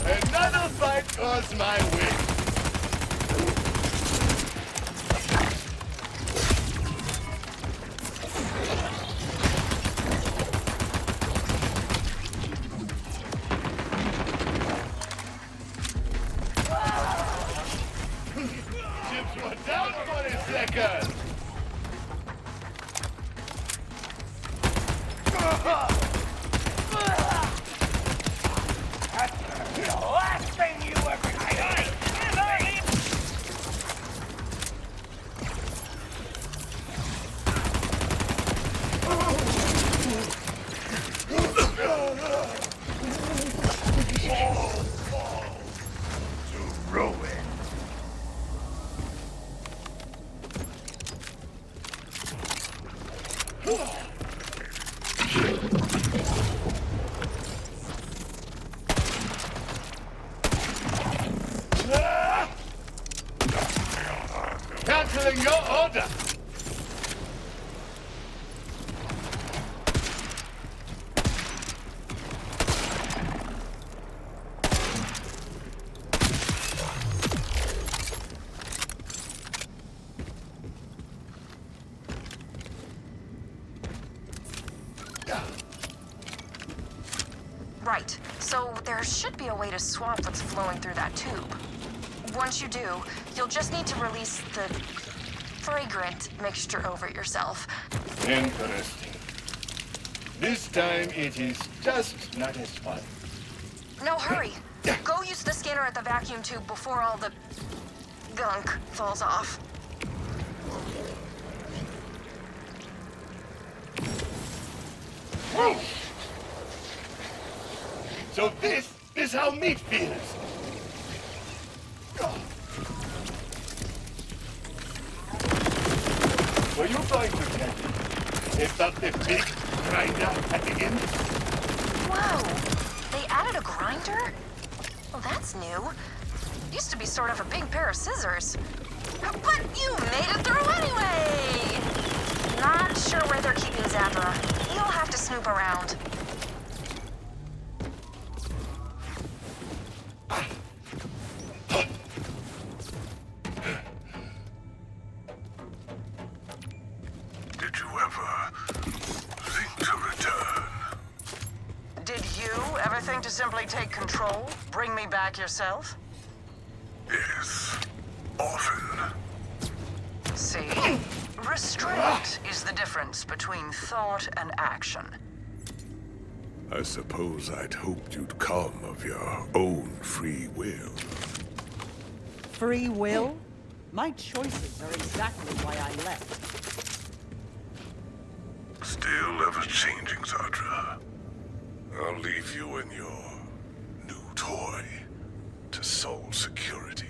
Another fight goes my way. canceling your order. Right. So there should be a way to swap what's flowing through that tube. Once you do, you'll just need to release the fragrant mixture over it yourself. Interesting. This time it is just not as fun. No, hurry. Go use the scanner at the vacuum tube before all the gunk falls off. So this is how meat feels. Were you going to tell me about the big grinder at the end? Whoa! They added a grinder? Well, that's new. Used to be sort of a big pair of scissors. But you made it through anyway! Not sure where they're keeping Zadra. You'll have to snoop around. Did you ever think to return? Did you ever think to simply take control? Bring me back yourself? Yes, often. See? Restraint is the difference between thought and action. I suppose I'd hoped you'd come of your own free will. Free will? My choices are exactly why I left. Still ever-changing, Zadra. I'll leave you and your new toy to Soul Security.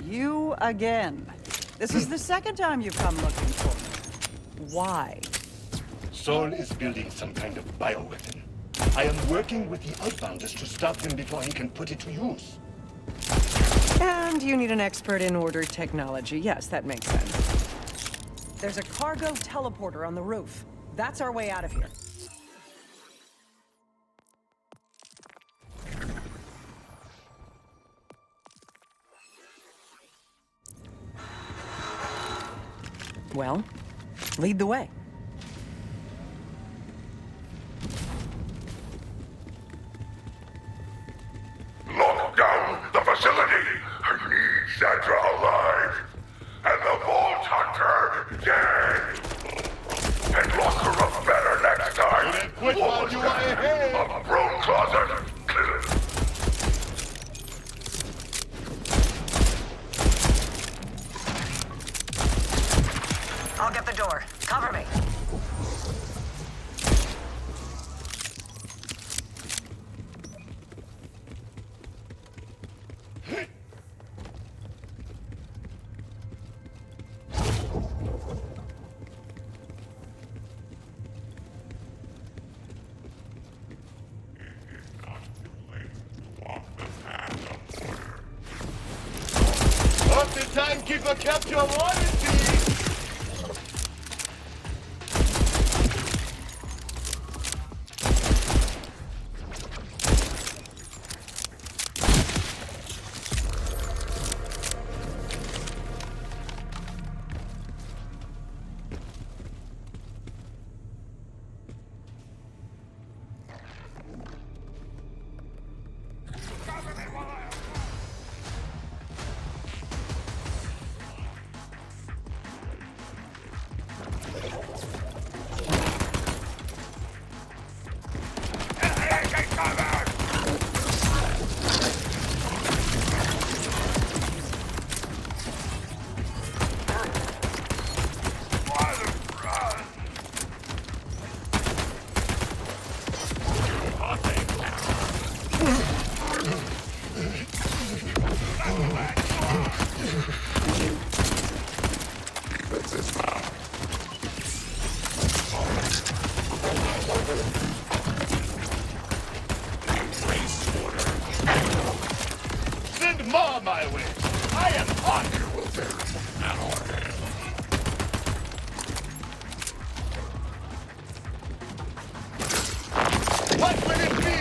You again. This is the second time you've come looking for me. Why? Sol is building some kind of bioweapon. I am working with the Outbounders to stop him before he can put it to use. And you need an expert in order technology. Yes, that makes sense. There's a cargo teleporter on the roof. That's our way out of here. Well, lead the way. Lock down the facility! I need Zadra alive! And the Vault Hunter dead! And lock her up better next time! Quit while you are ahead! A broom closet! I'll get the door. Cover me. Hope the timekeeper kept your warranty! on my way. I am hot. What will it be?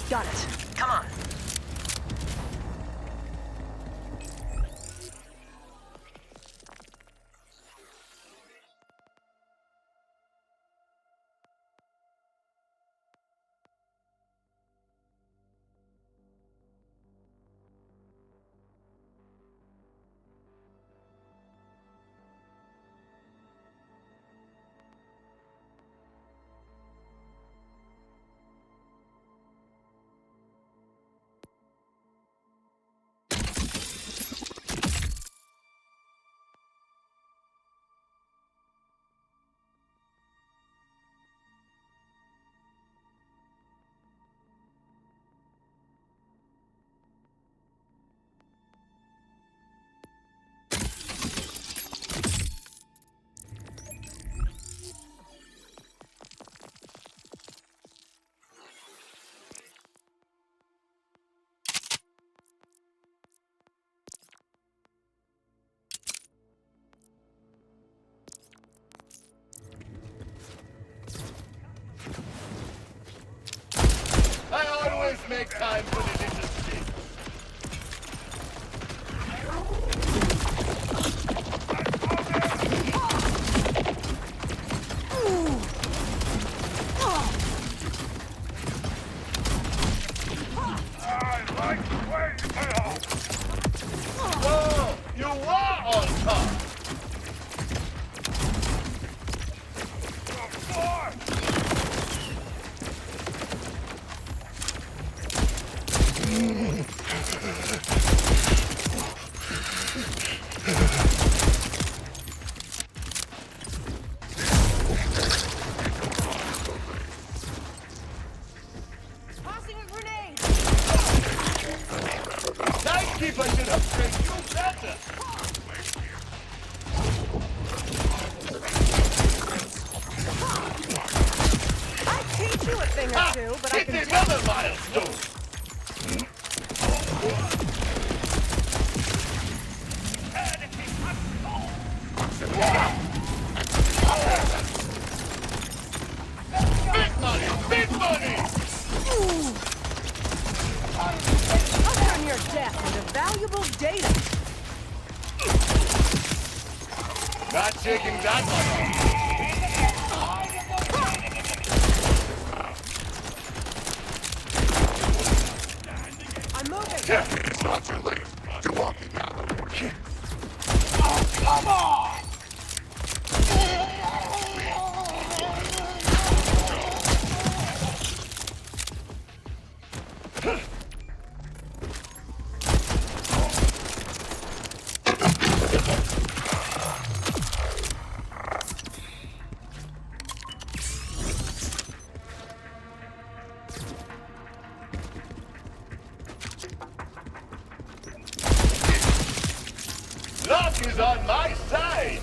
Got it. Come on. I always make time for the little shit. Whoa! You are on top! Tossing a grenade! Timekeeper should have trained you better! I teach you a thing or two, but I can It's another milestone! Big money! Big money! I'll turn your death into valuable data. Not shaking that one. I'm moving. Yeah, it's not too late. You're walking now. Come on! Luck is on my side!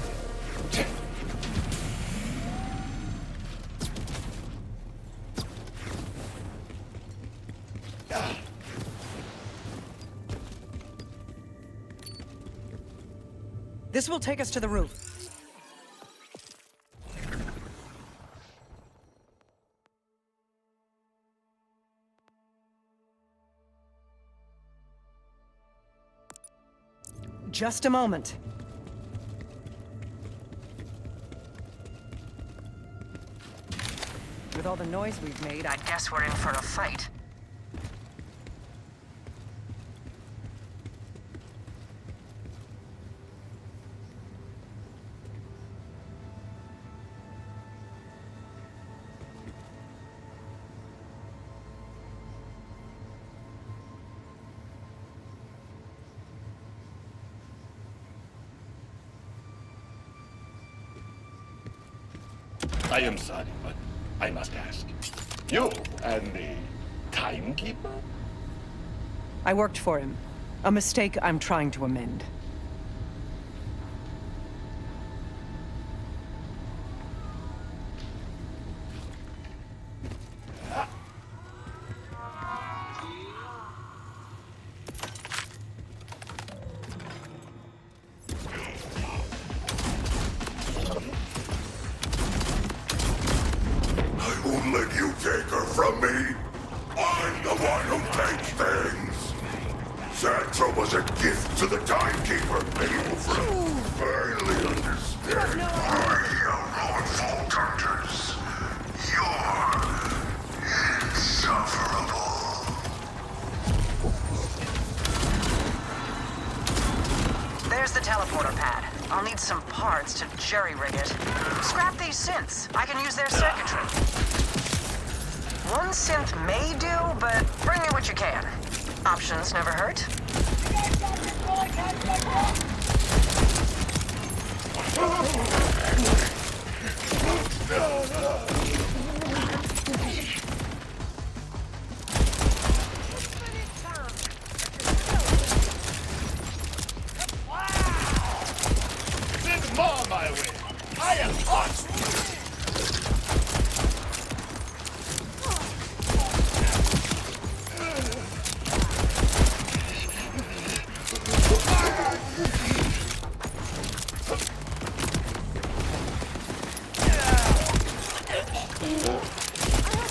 This will take us to the roof. Just a moment. With all the noise we've made, I guess we're in for a fight. I am sorry, but I must ask. You and the timekeeper? I worked for him. A mistake I'm trying to amend. I won't let you take her from me. I'm the one who takes things. Sandra was a gift to the timekeeper. Maybe you finally understand. I am Lord Vault Hunters. You're insufferable. There's the teleporter pad. I'll need some parts to jerry-rig it. Scrap these synths. I can use their circuitry. One synth may do, but bring me what you can. Options never hurt. Send more my way. I am hot.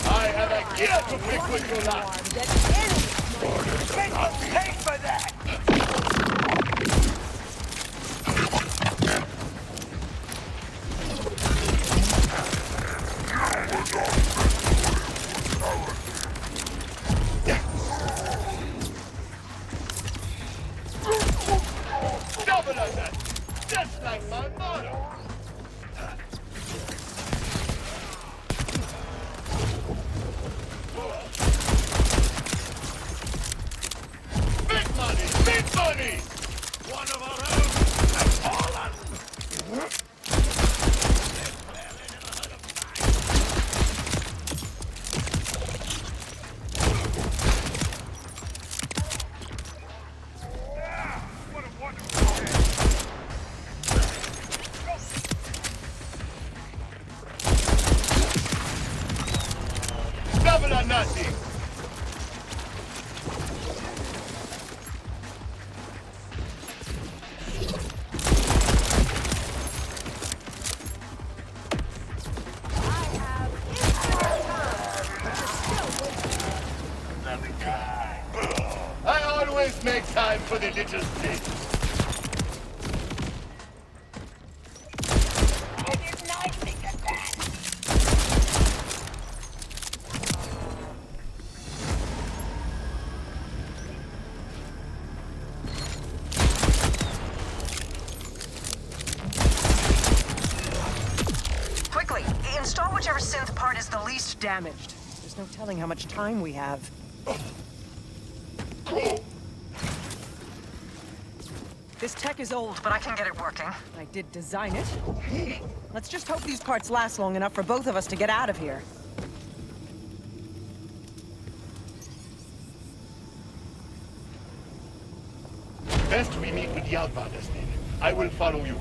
I have a gear to pick with your life. Pay for that! Double on that! Just like my motto! Big money! Big money! One of our own has fallen! Double or nothing! I always make time for the little things. Quickly, install whichever synth part is the least damaged. There's no telling how much time we have. This tech is old, But I can get it working. I did design it. Let's just hope these parts last long enough for both of us to get out of here. Best we meet with the Outbounders then. I will follow you.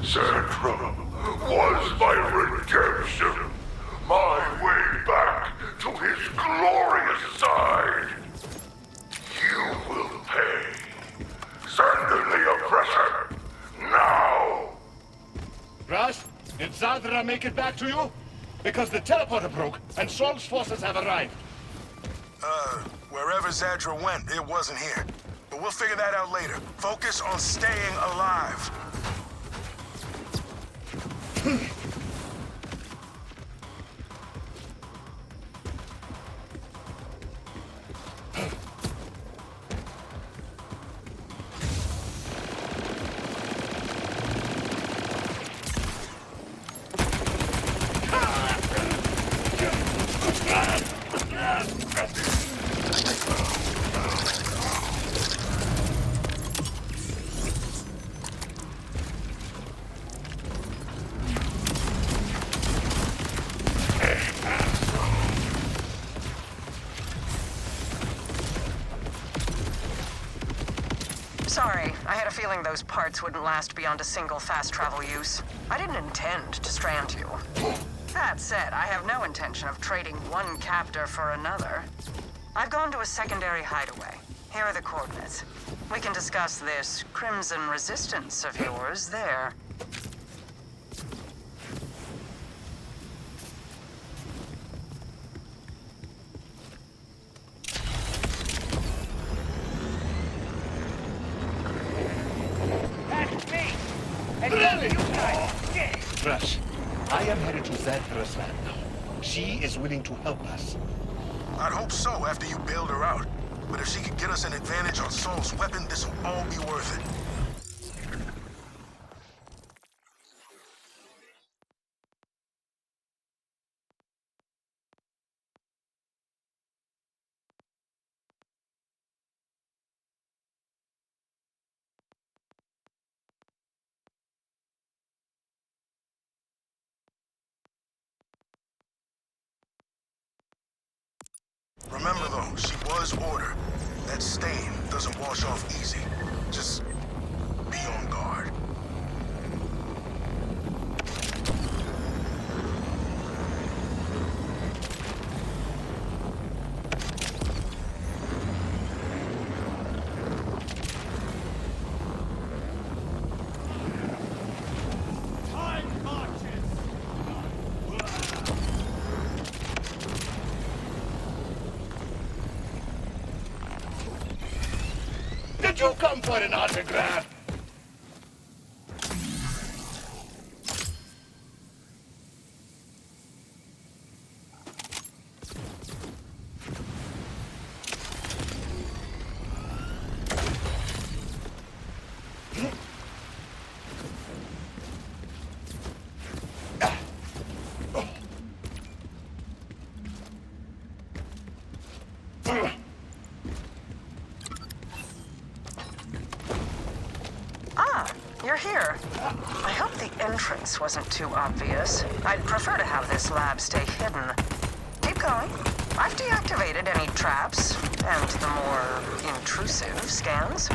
Sandra was my redemption. My way back to his glorious side. You will pay. Send in the oppressor. Now! Rush, did Zadra make it back to you? Because the teleporter broke, and Saul's forces have arrived. Wherever Zadra went, it wasn't here. But we'll figure that out later. Focus on staying alive. Sorry, I had a feeling those parts wouldn't last beyond a single fast travel use. I didn't intend to strand you. That said, I have no intention of trading one captor for another. I've gone to a secondary hideaway. Here are the coordinates. We can discuss this Crimson Resistance of yours there. That's me! And now you guys! Yeah. Rush, I am headed to Zanthra's lab now. She is willing to help us. I'd hope so after you bailed her out. But if she could get us an advantage on Saul's weapon, this will all be worth it. Remember though, she was ordered. That stain doesn't wash off easy. Just be on guard. Time marches! Did you come for an autograph? You're here. I hope the entrance wasn't too obvious. I'd prefer to have this lab stay hidden. Keep going. I've deactivated any traps and the more intrusive scans.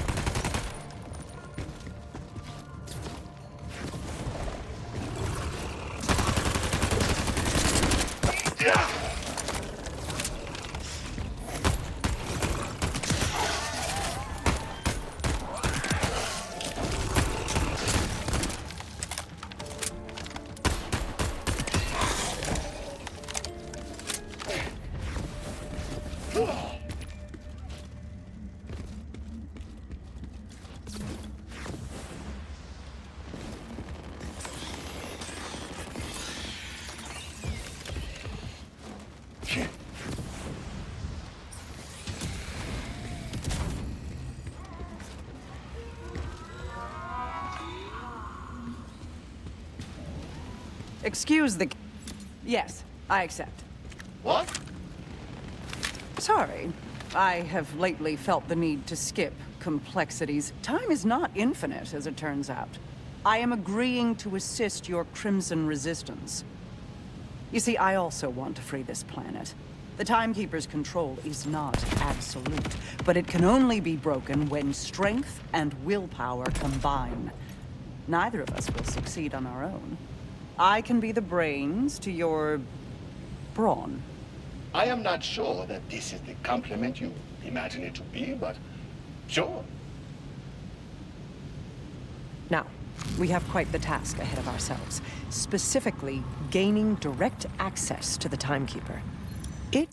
Excuse the... Yes, I accept. What? Sorry. I have lately felt the need to skip complexities. Time is not infinite, as it turns out. I am agreeing to assist your Crimson Resistance. You see, I also want to free this planet. The Timekeeper's control is not absolute, but it can only be broken when strength and willpower combine. Neither of us will succeed on our own. I can be the brains to your... brawn. I am not sure that this is the compliment you imagine it to be, but sure. Now, we have quite the task ahead of ourselves. Specifically, gaining direct access to the Timekeeper. It